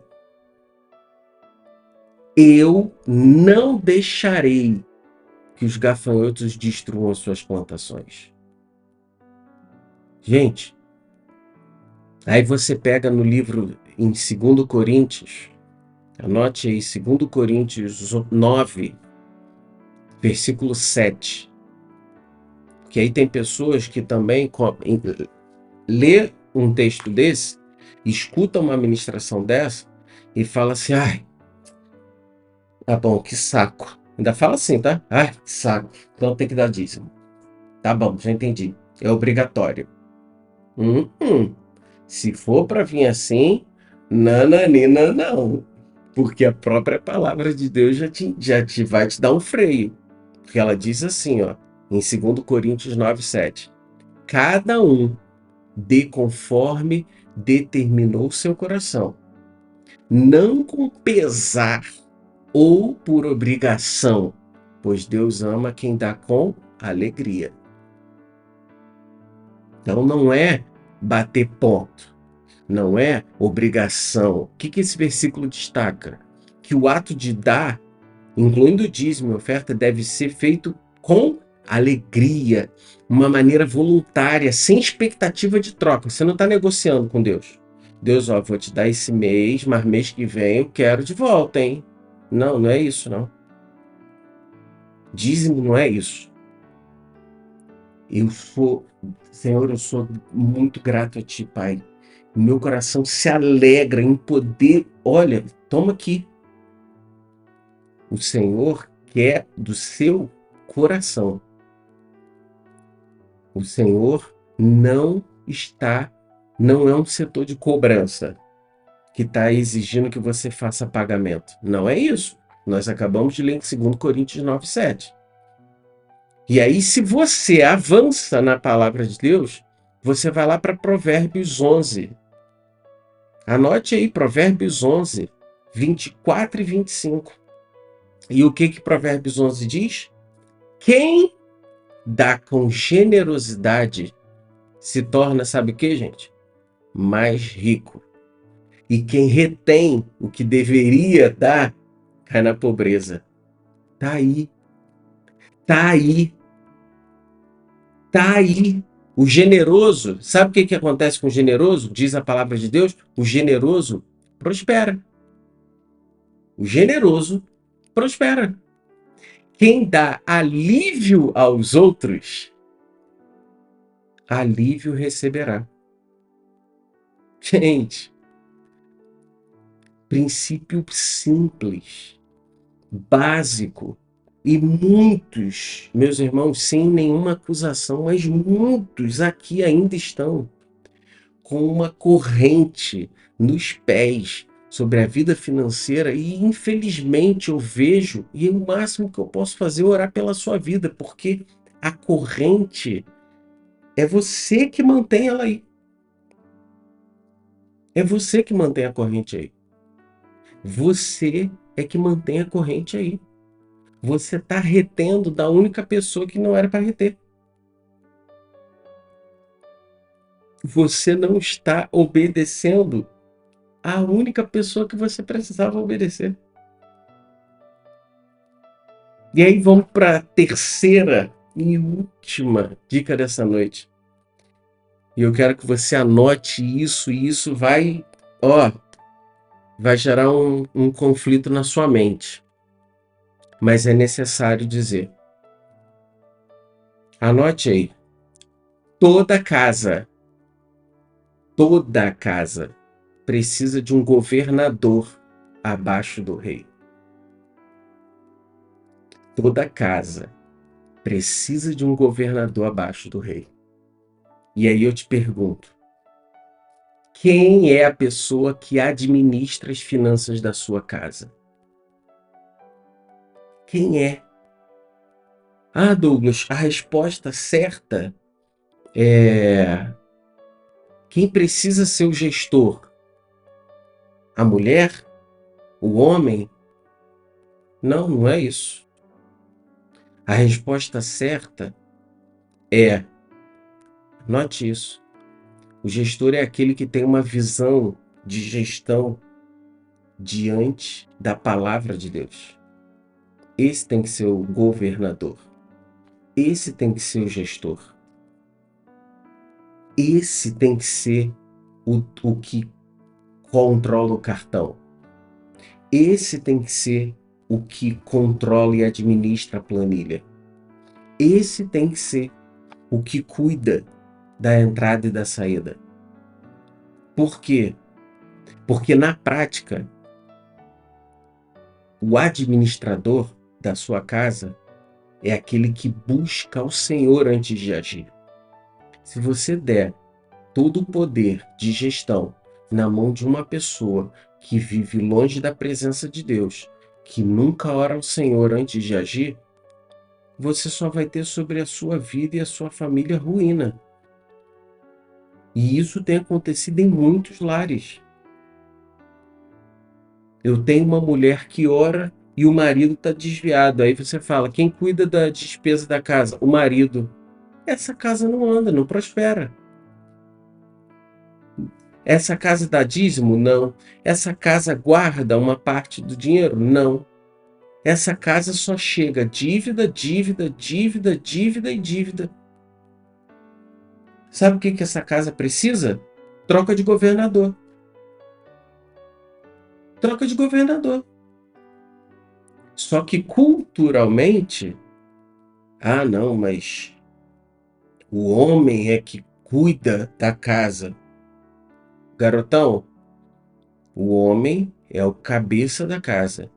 Eu não deixarei que os gafanhotos destruam as suas plantações. Gente, aí você pega no livro em 2 Coríntios, anote aí, 2 Coríntios 9, versículo 7. Que aí tem pessoas que também lê um texto desse, escuta uma ministração dessa e fala assim, ai, tá bom, que saco. Ainda fala assim, tá? Ai, que saco. Então tem que dar dízimo. Tá bom, já entendi. É obrigatório. Se for para vir assim, nananina não. Porque a própria palavra de Deus já te vai te dar um freio. Porque ela diz assim, ó, em 2 Coríntios 9:7. Cada um dê conforme determinou seu coração, não com pesar ou por obrigação, pois Deus ama quem dá com alegria. Então não é bater ponto, não é obrigação. O que esse versículo destaca? Que o ato de dar, incluindo o dízimo e oferta, deve ser feito com alegria, uma maneira voluntária, sem expectativa de troca. Você não está negociando com Deus. Deus, ó, vou te dar esse mês, mas mês que vem eu quero de volta, hein? Não, não é isso, não. Dízimo não é isso. Senhor, eu sou muito grato a Ti, Pai. Meu coração se alegra em poder. Olha, toma aqui. O Senhor quer do seu coração. O Senhor não é um setor de cobrança que está exigindo que você faça pagamento. Não é isso. Nós acabamos de ler em 2 Coríntios 9:7. E aí, se você avança na palavra de Deus, você vai lá para Provérbios 11. Anote aí, Provérbios 11, 24 e 25. E o que Provérbios 11 diz? Quem dá com generosidade se torna, sabe o que, gente? Mais rico. E quem retém o que deveria dar, cai na pobreza. Tá aí. Tá aí. Tá aí. O generoso, sabe o que que acontece com o generoso? Diz a palavra de Deus, o generoso prospera. O generoso prospera. Quem dá alívio aos outros, alívio receberá. Gente, princípio simples, básico. E muitos, meus irmãos, sem nenhuma acusação, mas muitos aqui ainda estão com uma corrente nos pés sobre a vida financeira e infelizmente eu vejo, e o máximo que eu posso fazer é orar pela sua vida, porque a corrente é você que mantém ela aí. É você que mantém a corrente aí. Você é que mantém a corrente aí. Você está retendo da única pessoa que não era para reter. Você não está obedecendo a única pessoa que você precisava obedecer. E aí vamos para a terceira e última dica dessa noite. E eu quero que você anote isso, e isso vai, vai gerar um conflito na sua mente. Mas é necessário dizer. Anote aí. Toda casa precisa de um governador abaixo do rei. Toda casa precisa de um governador abaixo do rei. E aí eu te pergunto, quem é a pessoa que administra as finanças da sua casa? Quem é? Ah, Douglas, a resposta certa é quem precisa ser o gestor? A mulher? O homem? Não, não é isso. A resposta certa é, note isso, o gestor é aquele que tem uma visão de gestão diante da palavra de Deus. Esse tem que ser o governador. Esse tem que ser o gestor. Esse tem que ser o que controla o cartão. Esse tem que ser o que controla e administra a planilha. Esse tem que ser o que cuida da entrada e da saída. Por quê? Porque na prática, o administrador da sua casa é aquele que busca o Senhor antes de agir. Se você der todo o poder de gestão na mão de uma pessoa que vive longe da presença de Deus, que nunca ora ao Senhor antes de agir, você só vai ter sobre a sua vida e a sua família ruína. E isso tem acontecido em muitos lares. Eu tenho uma mulher que ora e o marido está desviado. Aí você fala, quem cuida da despesa da casa? O marido. Essa casa não anda, não prospera. Essa casa dá dízimo? Não. Essa casa guarda uma parte do dinheiro? Não. Essa casa só chega dívida, dívida, dívida, dívida e dívida. Sabe o que essa casa precisa? Troca de governador. Troca de governador. Só que culturalmente, ah, não, mas o homem é que cuida da casa. Garotão, o homem é o cabeça da casa.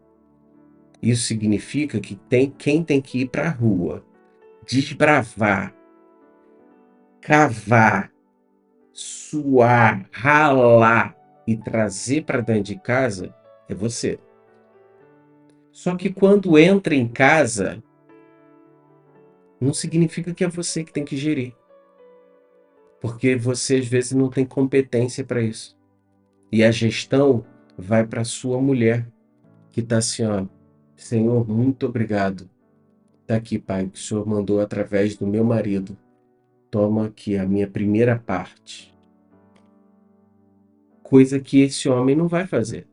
Isso significa que quem tem que ir para a rua, desbravar, cavar, suar, ralar e trazer para dentro de casa é você. Só que quando entra em casa, não significa que é você que tem que gerir. Porque você às vezes não tem competência para isso. E a gestão vai para sua mulher, que está assim, ó, Senhor, muito obrigado. Está aqui, Pai, que o Senhor mandou através do meu marido. Toma aqui a minha primeira parte. Coisa que esse homem não vai fazer.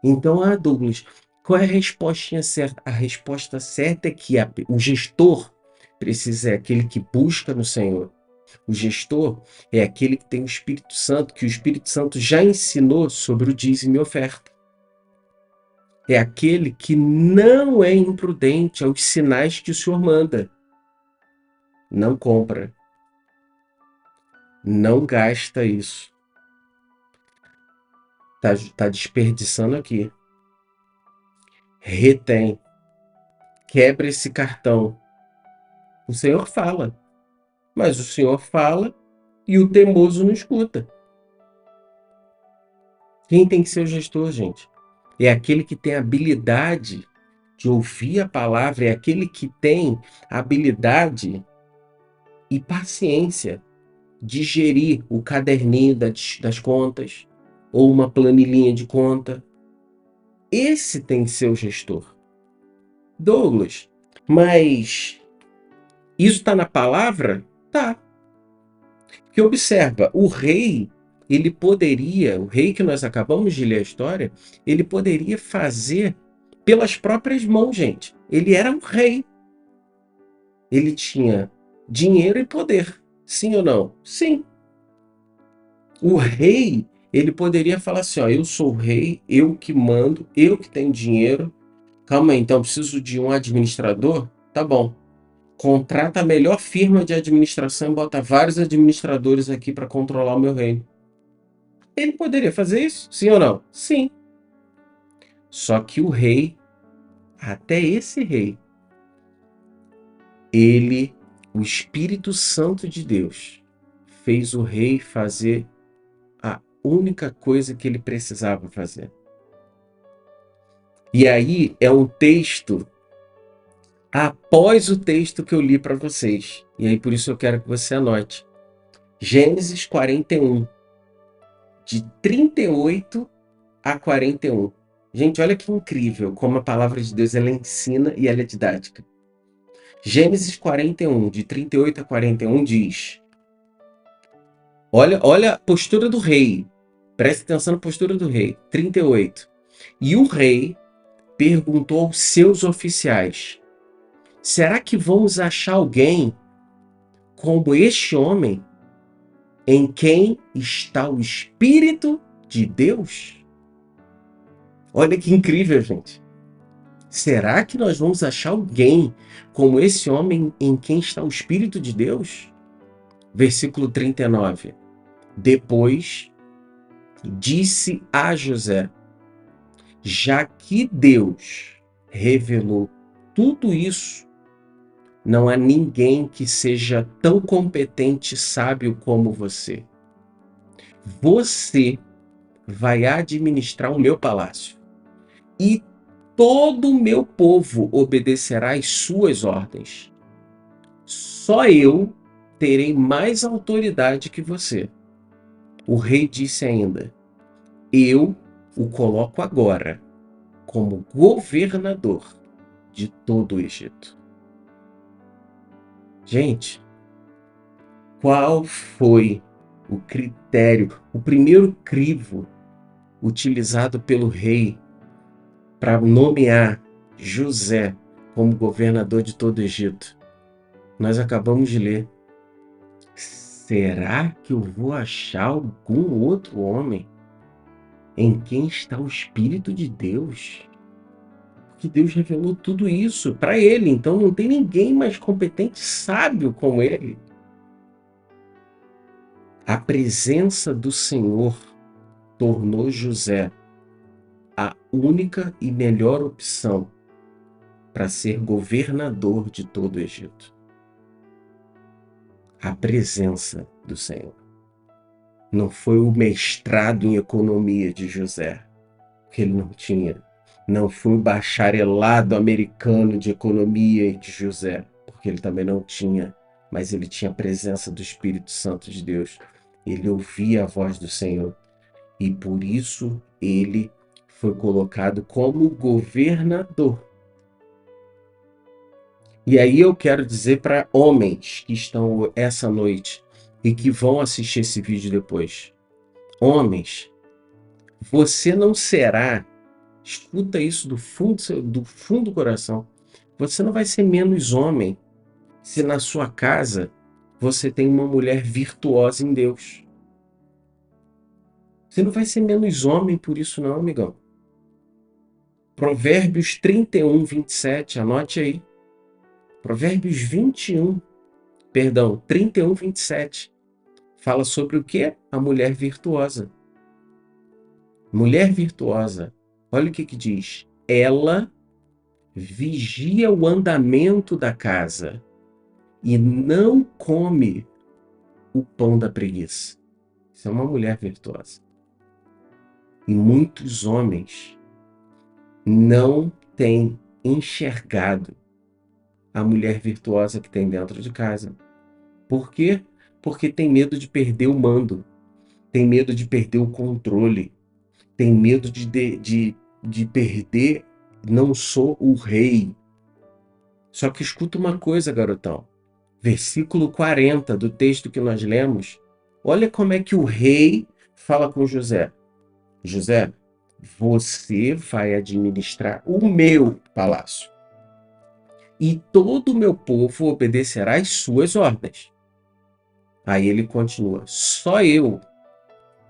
Então, Douglas, Qual é a respostinha certa? A resposta certa é que o gestor precisa ser aquele que busca no Senhor. O gestor é aquele que tem o Espírito Santo, que o Espírito Santo já ensinou sobre o dízimo e oferta. É aquele que não é imprudente aos sinais que o Senhor manda. Não compra. Não gasta isso. Tá desperdiçando aqui. Retém. Quebra esse cartão. O Senhor fala. Mas o Senhor fala e o teimoso não escuta. Quem tem que ser o gestor, gente? É aquele que tem a habilidade de ouvir a palavra, é aquele que tem habilidade e paciência de gerir o caderninho das contas ou uma planilhinha de conta. Esse tem que ser o gestor. Douglas, mas isso está na palavra? Tá. Porque observa, o rei que nós acabamos de ler a história, ele poderia fazer pelas próprias mãos, gente. Ele era um rei. Ele tinha dinheiro e poder. Sim ou não? Sim. O rei, ele poderia falar assim, ó, eu sou o rei, eu que mando, eu que tenho dinheiro. Calma aí, então eu preciso de um administrador? Tá bom. Contrata a melhor firma de administração e bota vários administradores aqui para controlar o meu reino. Ele poderia fazer isso? Sim ou não? Sim. Só que o rei, até esse rei, o Espírito Santo de Deus, fez o rei fazer a única coisa que ele precisava fazer. E aí é um texto após o texto que eu li para vocês. E aí por isso eu quero que você anote. Gênesis 41, de 38 a 41. Gente, olha que incrível como a palavra de Deus ela ensina e ela é didática. Gênesis 41, de 38 a 41 diz: olha a postura do rei. Preste atenção na postura do rei. 38. E o rei perguntou aos seus oficiais: será que vamos achar alguém como este homem em quem está o Espírito de Deus? Olha que incrível, gente. Será que nós vamos achar alguém como esse homem em quem está o Espírito de Deus? Versículo 39. Depois disse a José: já que Deus revelou tudo isso, não há ninguém que seja tão competente e sábio como você. Você vai administrar o meu palácio e todo o meu povo obedecerá às suas ordens. Só eu terei mais autoridade que você. O rei disse ainda: eu o coloco agora como governador de todo o Egito. Gente, qual foi o critério, o primeiro crivo utilizado pelo rei para nomear José como governador de todo o Egito? Nós acabamos de ler. Será que eu vou achar algum outro homem em quem está o Espírito de Deus? Que Deus revelou tudo isso para ele, então não tem ninguém mais competente, sábio como ele. A presença do Senhor tornou José a única e melhor opção para ser governador de todo o Egito. A presença do Senhor. Não foi o mestrado em economia de José, que ele não tinha. Não foi o bacharelado americano de economia de José, porque ele também não tinha. Mas ele tinha a presença do Espírito Santo de Deus. Ele ouvia a voz do Senhor. E por isso ele foi colocado como governador. E aí eu quero dizer para homens que estão essa noite e que vão assistir esse vídeo depois. Homens, você não será Escuta isso do fundo do coração. Você não vai ser menos homem se na sua casa você tem uma mulher virtuosa em Deus. Você não vai ser menos homem por isso não, amigão. Provérbios 31, 27, anote aí. Provérbios 31, 27. Fala sobre o quê? A mulher virtuosa. Mulher virtuosa. Olha o que diz. Ela vigia o andamento da casa e não come o pão da preguiça. Isso é uma mulher virtuosa. E muitos homens não têm enxergado a mulher virtuosa que tem dentro de casa. Por quê? Porque tem medo de perder o mando, tem medo de perder o controle, tem medo de perder, não sou o rei. Só que escuta uma coisa, garotão. Versículo 40 do texto que nós lemos. Olha como é que o rei fala com José. José, você vai administrar o meu palácio. E todo o meu povo obedecerá às suas ordens. Aí ele continua. Só eu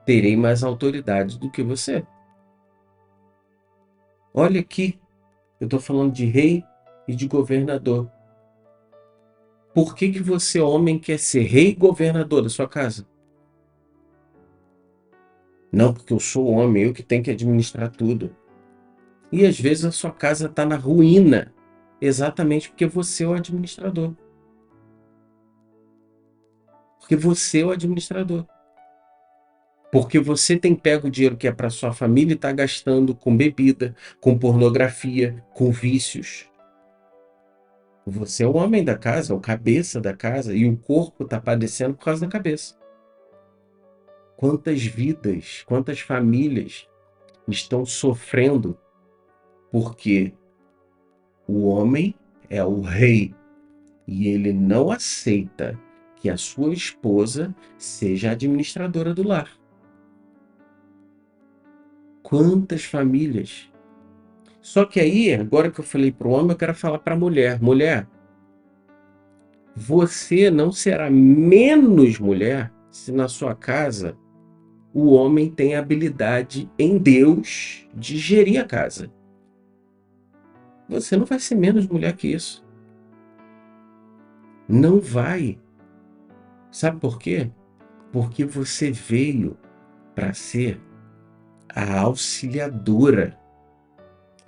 terei mais autoridade do que você. Olha aqui, eu estou falando de rei e de governador. Por que você, homem, quer ser rei e governador da sua casa? Não, porque eu sou homem, eu que tenho que administrar tudo. E às vezes a sua casa está na ruína, exatamente porque você é o administrador. Porque você é o administrador. Porque você tem pego o dinheiro que é para sua família e está gastando com bebida, com pornografia, com vícios. Você é o homem da casa, o cabeça da casa, e o corpo está padecendo por causa da cabeça. Quantas vidas, quantas famílias estão sofrendo porque o homem é o rei e ele não aceita que a sua esposa seja a administradora do lar. Quantas famílias? Só que aí, agora que eu falei para o homem, eu quero falar para a mulher. Mulher, você não será menos mulher se na sua casa o homem tem habilidade em Deus de gerir a casa. Você não vai ser menos mulher que isso. Não vai. Sabe por quê? Porque você veio para ser a auxiliadora,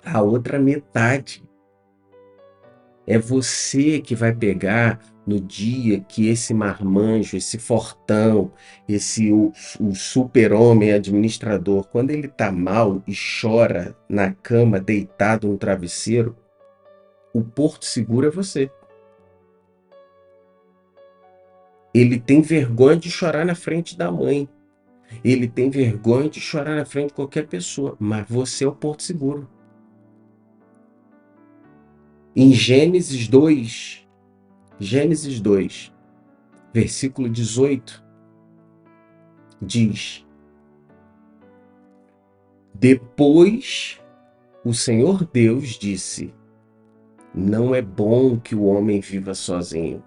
a outra metade. É você que vai pegar no dia que esse marmanjo, esse fortão, o super-homem administrador, quando ele está mal e chora na cama, deitado no travesseiro, o porto seguro é você. Ele tem vergonha de chorar na frente da mãe. Ele tem vergonha de chorar na frente de qualquer pessoa, mas você é o porto seguro. Em Gênesis 2, versículo 18, diz: Depois o Senhor Deus disse: Não é bom que o homem viva sozinho.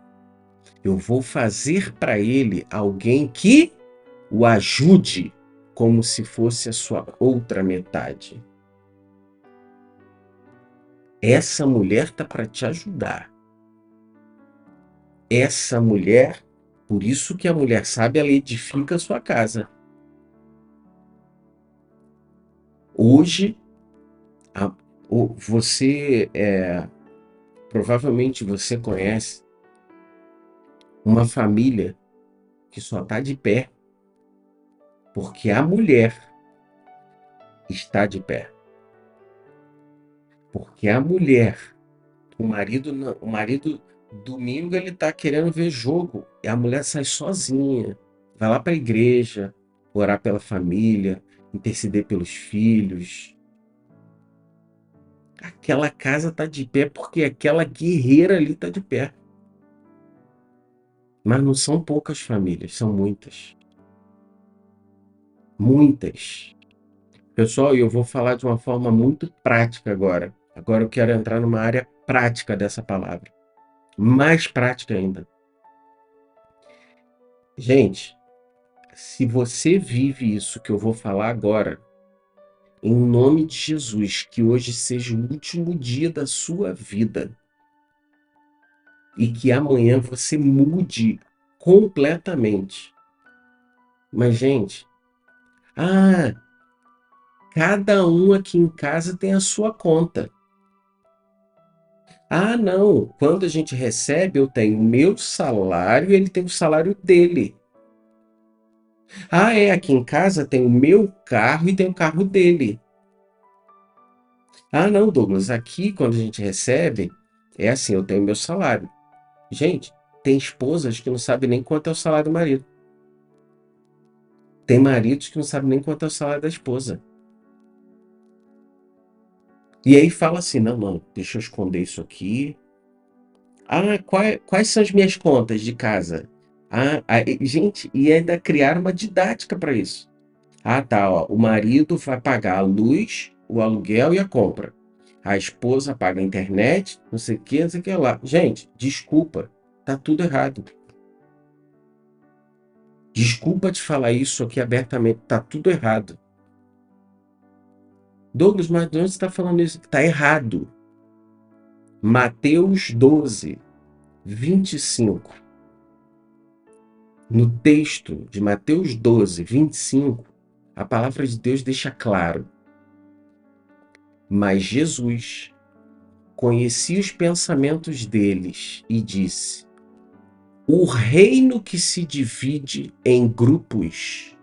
Eu vou fazer para ele alguém que o ajude, como se fosse a sua outra metade. Essa mulher está para te ajudar. Essa mulher, por isso que a mulher sábia, ela edifica a sua casa. Hoje, provavelmente você conhece uma família que só está de pé porque a mulher está de pé. Porque a mulher, o marido domingo ele está querendo ver jogo e a mulher sai sozinha, vai lá para a igreja, orar pela família, interceder pelos filhos. Aquela casa está de pé porque aquela guerreira ali está de pé. Mas não são poucas famílias, são muitas. Muitas. Pessoal, eu vou falar de uma forma muito prática agora. Agora eu quero entrar numa área prática dessa palavra. Mais prática ainda. Gente, se você vive isso que eu vou falar agora, em nome de Jesus, que hoje seja o último dia da sua vida e que amanhã você mude completamente. Mas, gente, ah, cada um aqui em casa tem a sua conta. Ah, não, quando a gente recebe, eu tenho o meu salário e ele tem o salário dele. Ah, é, aqui em casa tem o meu carro e tem o carro dele. Ah, não, Douglas, aqui quando a gente recebe, é assim, eu tenho meu salário. Gente, tem esposas que não sabem nem quanto é o salário do marido. Tem maridos que não sabem nem quanto é o salário da esposa. E aí fala assim, não, não, deixa eu esconder isso aqui. Ah, quais são as minhas contas de casa? Gente, e ainda criar uma didática para isso. Ah, tá, ó, o marido vai pagar a luz, o aluguel e a compra. A esposa paga a internet, não sei o que, não sei o que lá. Gente, desculpa, tá tudo errado. Desculpa te falar isso aqui abertamente, tá tudo errado. Douglas, mas de onde você está falando isso? Tá errado. Mateus 12, 25. No texto de Mateus 12, 25, a palavra de Deus deixa claro. Mas Jesus conhecia os pensamentos deles e disse: o reino que se divide em grupos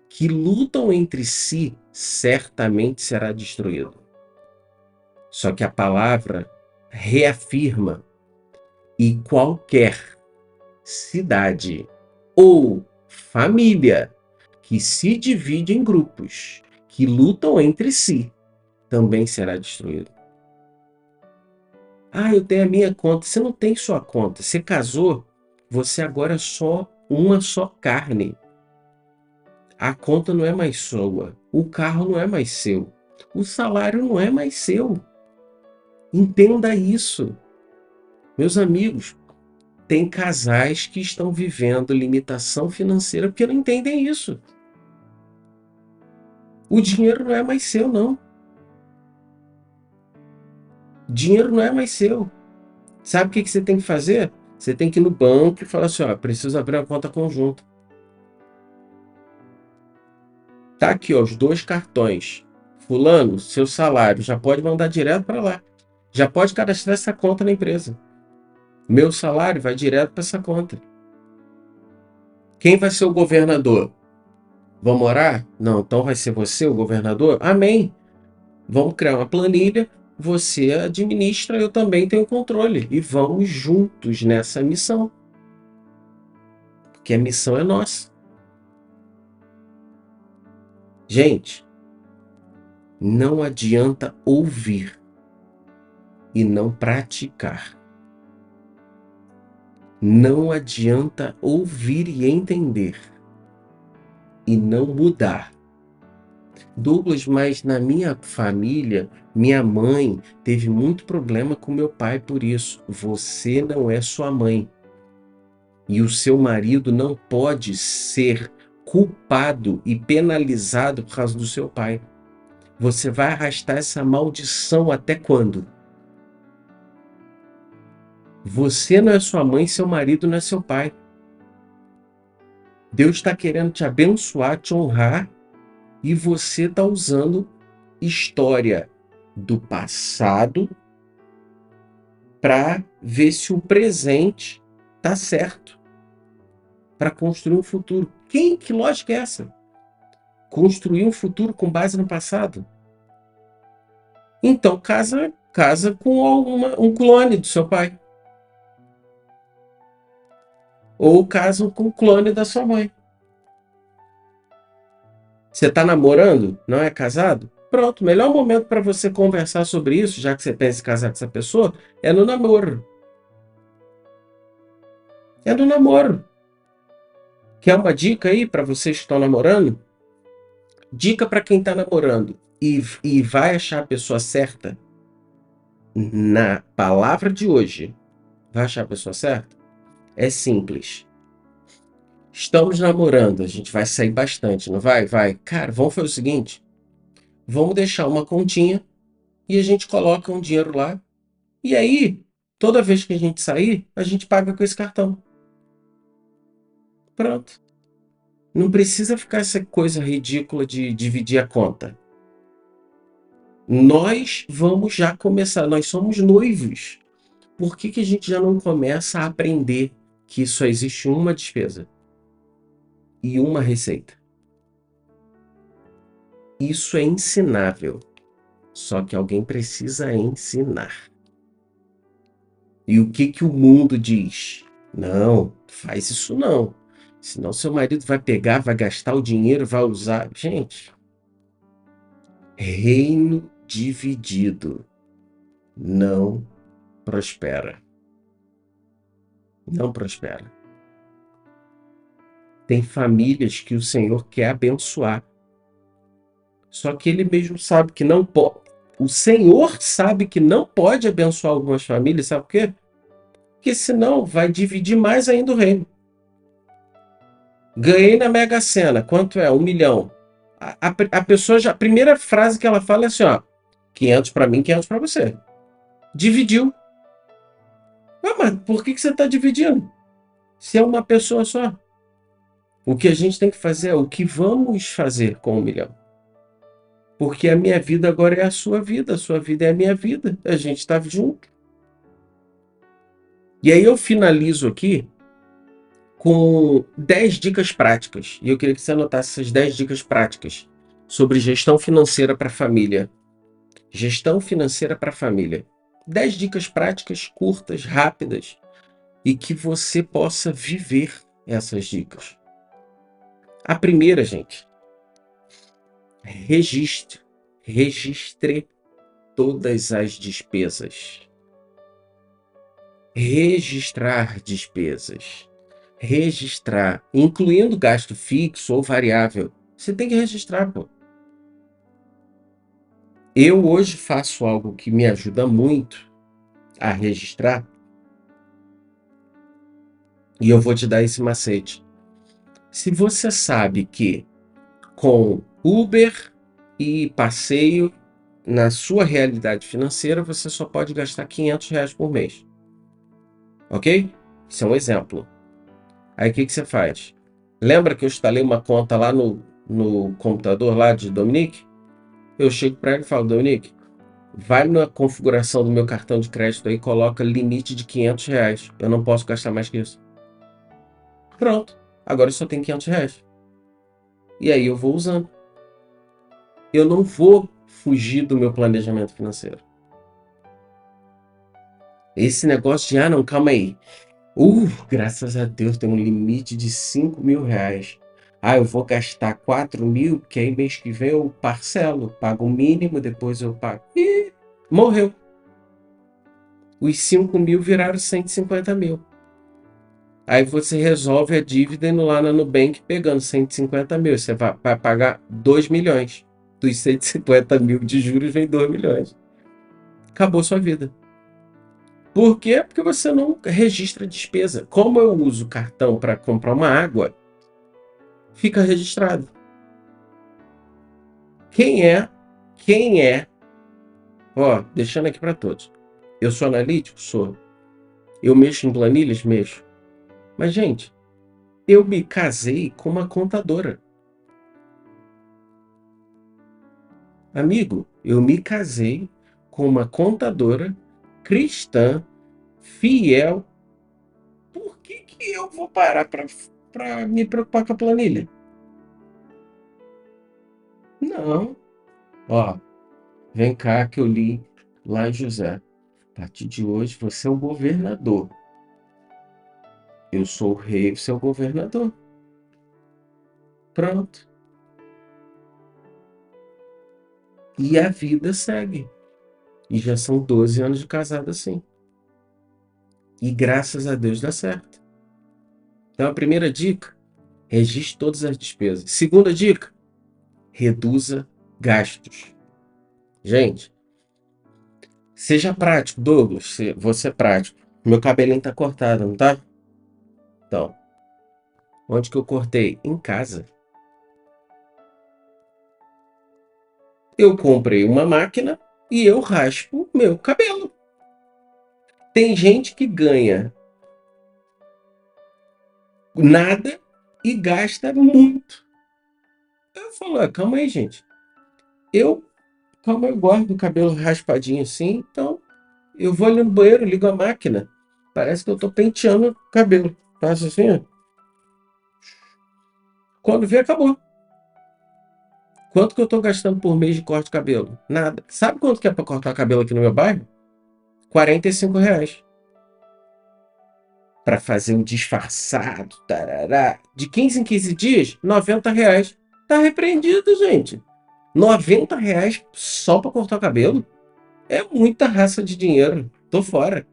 que lutam entre si certamente será destruído. Só que a palavra reafirma: e qualquer cidade ou família que se divide em grupos que lutam entre si também será destruído. Ah, eu tenho a minha conta. Você não tem sua conta. Você casou, você agora é só uma só carne. A conta não é mais sua. O carro não é mais seu. O salário não é mais seu. Entenda isso. Meus amigos, tem casais que estão vivendo limitação financeira porque não entendem isso. O dinheiro não é mais seu, não. Dinheiro não é mais seu. Sabe o que você tem que fazer? Você tem que ir no banco e falar assim, ó, preciso abrir uma conta conjunta. Tá aqui, ó, os 2 cartões. Fulano, seu salário já pode mandar direto para lá. Já pode cadastrar essa conta na empresa. Meu salário vai direto para essa conta. Quem vai ser o governador? Vamos orar? Não, então vai ser você o governador? Amém. Vamos criar uma planilha. Você administra, eu também tenho controle. E vamos juntos nessa missão. Porque a missão é nossa. Gente, não adianta ouvir e não praticar. Não adianta ouvir e entender e não mudar. Douglas, mas na minha família, minha mãe teve muito problema com meu pai por isso. Você não é sua mãe. E o seu marido não pode ser culpado e penalizado por causa do seu pai. Você vai arrastar essa maldição até quando? Você não é sua mãe, seu marido não é seu pai. Deus está querendo te abençoar, te honrar, e você está usando história do passado para ver se o presente está certo, para construir um futuro. Que lógica é essa? Construir um futuro com base no passado? Então casa com um clone do seu pai. Ou casa com o clone da sua mãe. Você está namorando? Não é casado? Pronto, o melhor momento para você conversar sobre isso, já que você pensa em casar com essa pessoa, é no namoro. É no namoro. Quer uma dica aí para vocês que estão namorando? Dica para quem está namorando. e vai achar a pessoa certa na palavra de hoje, vai achar a pessoa certa? É simples. Estamos namorando, a gente vai sair bastante, não vai? Vai. Cara, vamos fazer o seguinte: vamos deixar uma continha e a gente coloca um dinheiro lá. E aí, toda vez que a gente sair, a gente paga com esse cartão. Pronto. Não precisa ficar essa coisa ridícula de dividir a conta. Nós vamos já começar, nós somos noivos. Por que que a gente já não começa a aprender que só existe uma despesa e uma receita? Isso é ensinável, só que alguém precisa ensinar. E o que que o mundo diz? Não, faz isso não. Senão seu marido vai pegar, vai gastar o dinheiro, vai usar. Gente, reino dividido não prospera. Não prospera. Tem famílias que o Senhor quer abençoar. Só que ele mesmo sabe que não pode. O Senhor sabe que não pode abençoar algumas famílias, sabe por quê? Porque senão vai dividir mais ainda o reino. Ganhei na Mega Sena. Quanto é? 1 milhão. A pessoa já. A primeira frase que ela fala é assim: ó, 500 para mim, 500 para você. Dividiu. Ah, mas por que você está dividindo? Se é uma pessoa só. O que a gente tem que fazer é o que vamos fazer com 1 milhão. Porque a minha vida agora é a sua vida é a minha vida. A gente está junto. E aí eu finalizo aqui com 10 dicas práticas. E eu queria que você anotasse essas 10 dicas práticas sobre gestão financeira para a família. Gestão financeira para a família. 10 dicas práticas, curtas, rápidas, e que você possa viver essas dicas. A primeira, gente, registre. Registre todas as despesas. Registrar despesas. Registrar, incluindo gasto fixo ou variável. Você tem que registrar, pô. Eu hoje faço algo que me ajuda muito a registrar, e eu vou te dar esse macete. Se você sabe que com Uber e passeio na sua realidade financeira, você só pode gastar R$ 500 por mês. Ok? Isso é um exemplo. Aí o que você faz? Lembra que eu instalei uma conta lá no computador lá de Dominique? Eu chego para ele e falo: Dominique, vai na configuração do meu cartão de crédito aí e coloca limite de R$ 500. Eu não posso gastar mais que isso. Pronto. Agora eu só tenho R$ 500. E aí eu vou usando. Eu não vou fugir do meu planejamento financeiro. Esse negócio de, não, calma aí. Graças a Deus tem um limite de R$ 5.000. Eu vou gastar 4.000, porque aí mês que vem eu parcelo, pago o mínimo, depois eu pago. E morreu. Os 5.000 viraram 150.000. Aí você resolve a dívida indo lá na Nubank pegando 150.000. Você vai pagar 2 milhões. Dos 150.000 de juros vem 2 milhões. Acabou sua vida. Por quê? Porque você não registra despesa. Como eu uso cartão para comprar uma água, fica registrado. Quem é, deixando aqui para todos. Eu sou analítico? Sou. Eu mexo em planilhas? Mexo. Mas, gente, eu me casei com uma contadora. Amigo, eu me casei com uma contadora cristã, fiel. Por que eu vou parar para me preocupar com a planilha? Não. Vem cá que eu li lá em José. A partir de hoje você é o governador. Eu sou o rei, você é o governador. Pronto. E a vida segue. E já são 12 anos de casado assim. E graças a Deus dá certo. Então a primeira dica, registre todas as despesas. Segunda dica, reduza gastos. Gente, seja prático, Douglas. Vou ser prático. Meu cabelinho tá cortado, não tá? Então, onde que eu cortei? Em casa. Eu comprei uma máquina e eu raspo meu cabelo. Tem gente que ganha nada e gasta muito. Eu falo, calma aí, gente. Calma, eu guardo o cabelo raspadinho assim, então eu vou ali no banheiro, ligo a máquina. Parece que eu tô penteando o cabelo. Faço assim, ó. Quando vê, acabou. Quanto que eu tô gastando por mês de corte de cabelo? Nada. Sabe quanto que é pra cortar cabelo aqui no meu bairro? R$ 45. Pra fazer um disfarçado, tarará. De 15 em 15 dias, R$ 90. Tá repreendido, gente. R$ 90 só pra cortar o cabelo? É muita raça de dinheiro. Tô fora.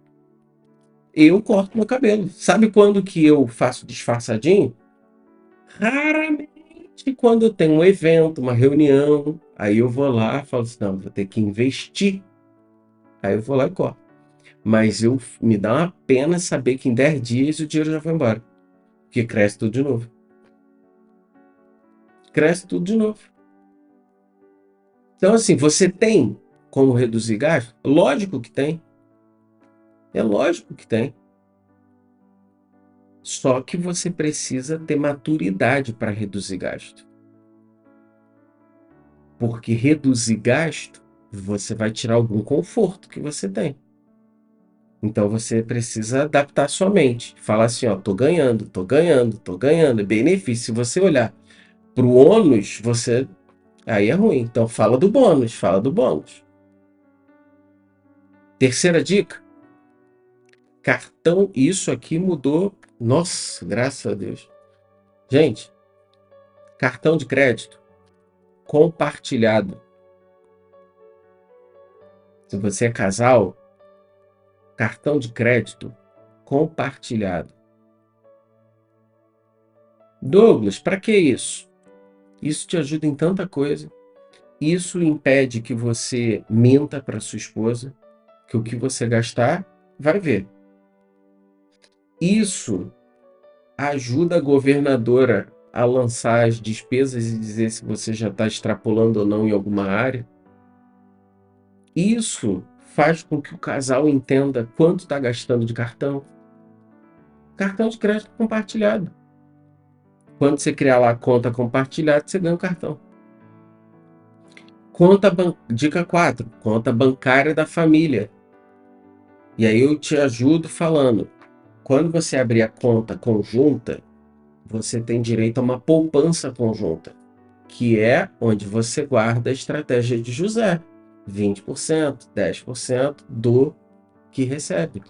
Eu corto meu cabelo. Sabe quando que eu faço disfarçadinho? Raramente quando eu tenho um evento, uma reunião. Aí eu vou lá e falo assim, não, vou ter que investir. Aí eu vou lá e corto. Mas me dá uma pena saber que em 10 dias o dinheiro já foi embora. Porque cresce tudo de novo. Cresce tudo de novo. Então, assim, você tem como reduzir gasto? Lógico que tem. É lógico que tem. Só que você precisa ter maturidade para reduzir gasto. Porque reduzir gasto, você vai tirar algum conforto que você tem. Então você precisa adaptar sua mente. Falar assim, ó, tô ganhando, tô ganhando, tô ganhando. É benefício. Se você olhar para o ônus, aí é ruim. Então fala do bônus, fala do bônus. Terceira dica, cartão. Isso aqui mudou. Nossa, graças a Deus. Gente, cartão de crédito compartilhado. Se você é casal, cartão de crédito compartilhado. Douglas, para que isso? Isso te ajuda em tanta coisa. Isso impede que você minta para sua esposa, que o que você gastar, vai ver. Isso ajuda a governadora a lançar as despesas e dizer se você já está extrapolando ou não em alguma área. Isso faz com que o casal entenda quanto está gastando de cartão. Cartão de crédito compartilhado. Quando você criar lá a conta compartilhada, você ganha um cartão. Dica 4, conta bancária da família. E aí eu te ajudo falando, quando você abrir a conta conjunta, você tem direito a uma poupança conjunta, que é onde você guarda a estratégia de José, 20%, 10% do que recebe.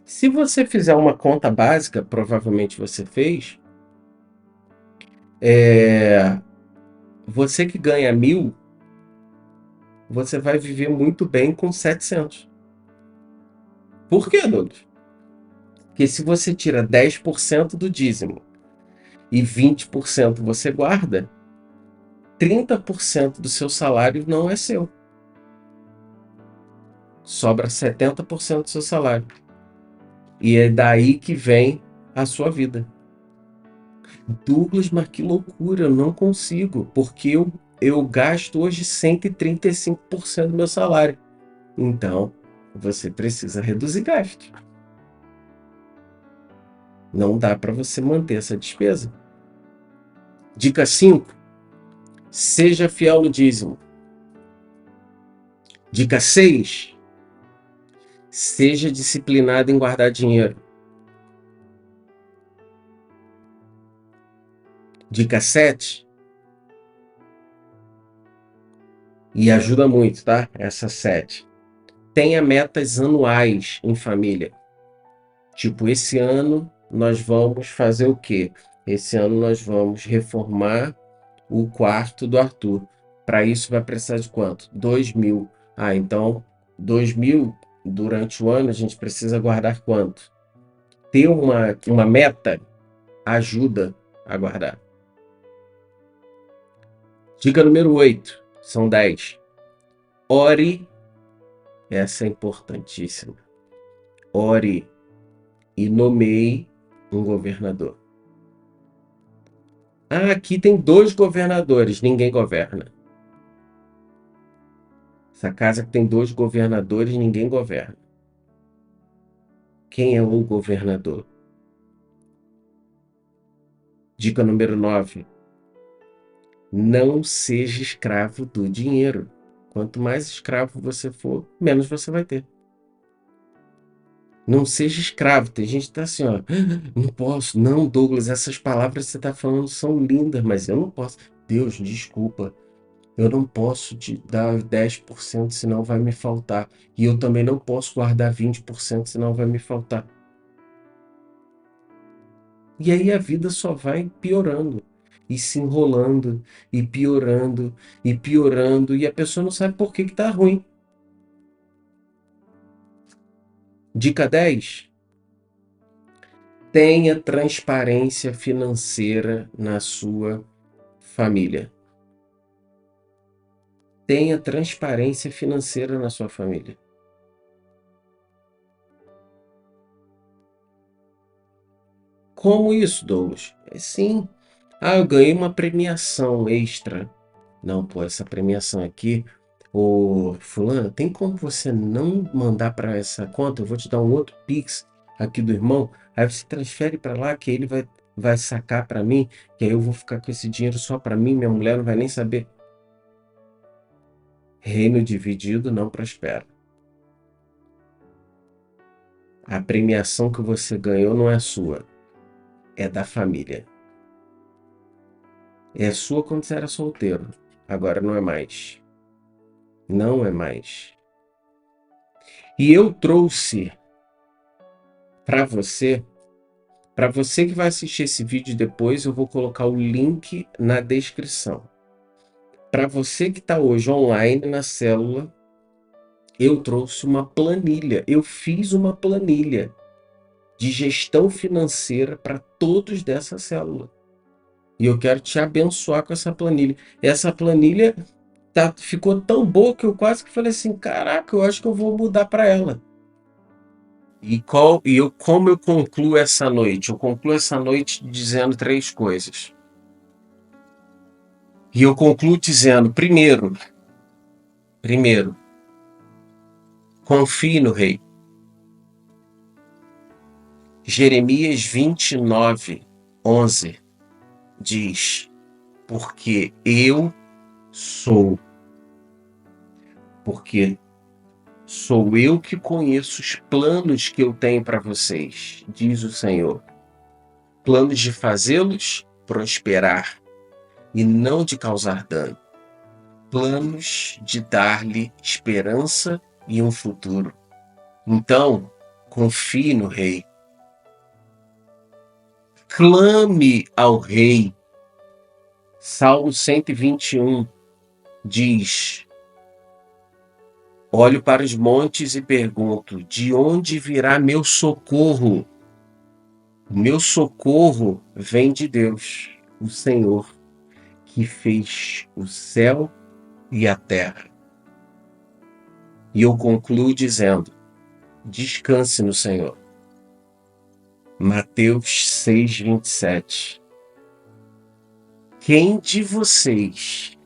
Se você fizer uma conta básica, provavelmente você fez, você que ganha 1.000, você vai viver muito bem com 700. Por quê, Douglas? Porque se você tira 10% do dízimo e 20% você guarda, 30% do seu salário não é seu. Sobra 70% do seu salário. E é daí que vem a sua vida. Douglas, mas que loucura, eu não consigo, porque eu gasto hoje 135% do meu salário. Então, você precisa reduzir gasto. Não dá para você manter essa despesa. Dica 5. Seja fiel no dízimo. Dica 6. Seja disciplinado em guardar dinheiro. Dica 7. E ajuda muito, tá? Essa 7. Tenha metas anuais em família. Tipo, esse ano nós vamos fazer o quê? Esse ano nós vamos reformar o quarto do Arthur. Para isso vai precisar de quanto? 2.000. Então 2.000 durante o ano a gente precisa guardar quanto? Ter uma meta ajuda a guardar. Dica número 8. São 10. Ore, essa é importantíssima. Ore e nomeie um governador. Ah, aqui tem 2 governadores, ninguém governa. Essa casa que tem 2 governadores, ninguém governa. Quem é o governador? Dica número 9. Não seja escravo do dinheiro. Quanto mais escravo você for, menos você vai ter. Não seja escravo. Tem gente que tá assim, ó. Não posso. Não, Douglas, essas palavras que você tá falando são lindas, mas eu não posso. Deus, desculpa. Eu não posso te dar 10%, senão vai me faltar. E eu também não posso guardar 20%, senão vai me faltar. E aí a vida só vai piorando, e se enrolando, e piorando, e piorando, e a pessoa não sabe por que tá ruim. Dica 10: tenha transparência financeira na sua família. Tenha transparência financeira na sua família. Como isso, Douglas? É sim. Ah, eu ganhei uma premiação extra. Não, pô, essa premiação aqui, ô fulano, tem como você não mandar para essa conta? Eu vou te dar um outro Pix aqui do irmão. Aí você transfere para lá que ele vai sacar para mim, que aí eu vou ficar com esse dinheiro só para mim, minha mulher não vai nem saber. Reino dividido não prospera. A premiação que você ganhou não é sua, é da família. É sua quando você era solteiro, agora não é mais. Não é mais. E eu trouxe para você que vai assistir esse vídeo depois, eu vou colocar o link na descrição. Para você que está hoje online na célula, eu trouxe uma planilha. Eu fiz uma planilha de gestão financeira para todos dessa célula. E eu quero te abençoar com essa planilha. Essa planilha ficou tão boa que eu quase que falei assim: caraca, eu acho que eu vou mudar para ela. Como eu concluo essa noite? Eu concluo essa noite dizendo 3 coisas. E eu concluo dizendo, primeiro, confie no rei. Jeremias 29:11 diz: porque eu sou, porque sou eu que conheço os planos que eu tenho para vocês, diz o Senhor. Planos de fazê-los prosperar e não de causar dano. Planos de dar-lhe esperança e um futuro. Então, confie no rei. Clame ao rei. Salmo 121 diz: olho para os montes e pergunto, de onde virá meu socorro? Meu socorro vem de Deus, o Senhor, que fez o céu e a terra. E eu concluo dizendo: descanse no Senhor. Mateus 6:27. Quem de vocês,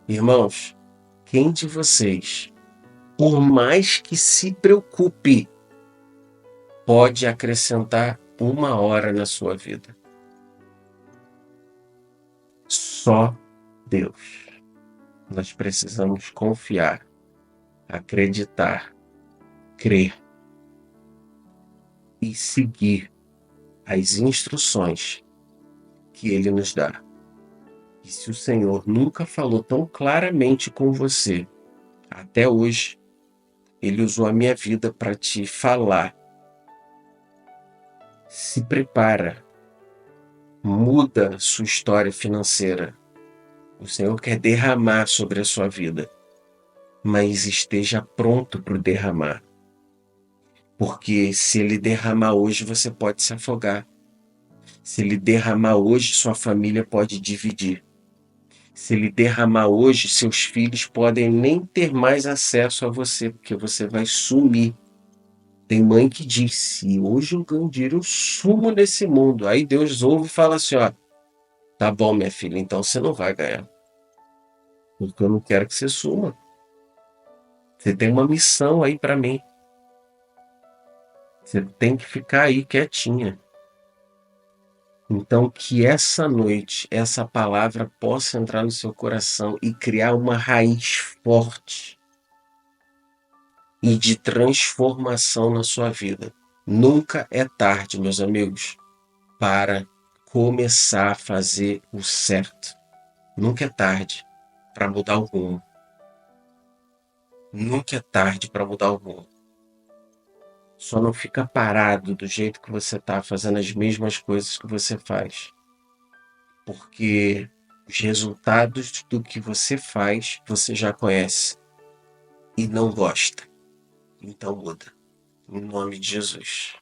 irmãos, quem de vocês, por mais que se preocupe, pode acrescentar 1 hora na sua vida? Só Deus. Nós precisamos confiar, acreditar, crer e seguir as instruções que Ele nos dá. E se o Senhor nunca falou tão claramente com você, até hoje, Ele usou a minha vida para te falar. Se prepara, muda sua história financeira. O Senhor quer derramar sobre a sua vida, mas esteja pronto para o derramar. Porque se Ele derramar hoje, você pode se afogar. Se Ele derramar hoje, sua família pode dividir. Se ele derramar hoje, seus filhos podem nem ter mais acesso a você, porque você vai sumir. Tem mãe que diz: se hoje eu ganho dinheiro, eu sumo nesse mundo. Aí Deus ouve e fala assim: ó, tá bom, minha filha, então você não vai ganhar. Porque eu não quero que você suma. Você tem uma missão aí para mim. Você tem que ficar aí quietinha. Então, que essa noite, essa palavra possa entrar no seu coração e criar uma raiz forte e de transformação na sua vida. Nunca é tarde, meus amigos, para começar a fazer o certo. Nunca é tarde para mudar o rumo. Nunca é tarde para mudar o rumo. Só não fica parado do jeito que você está fazendo as mesmas coisas que você faz. Porque os resultados do que você faz, você já conhece e não gosta. Então muda. Em nome de Jesus.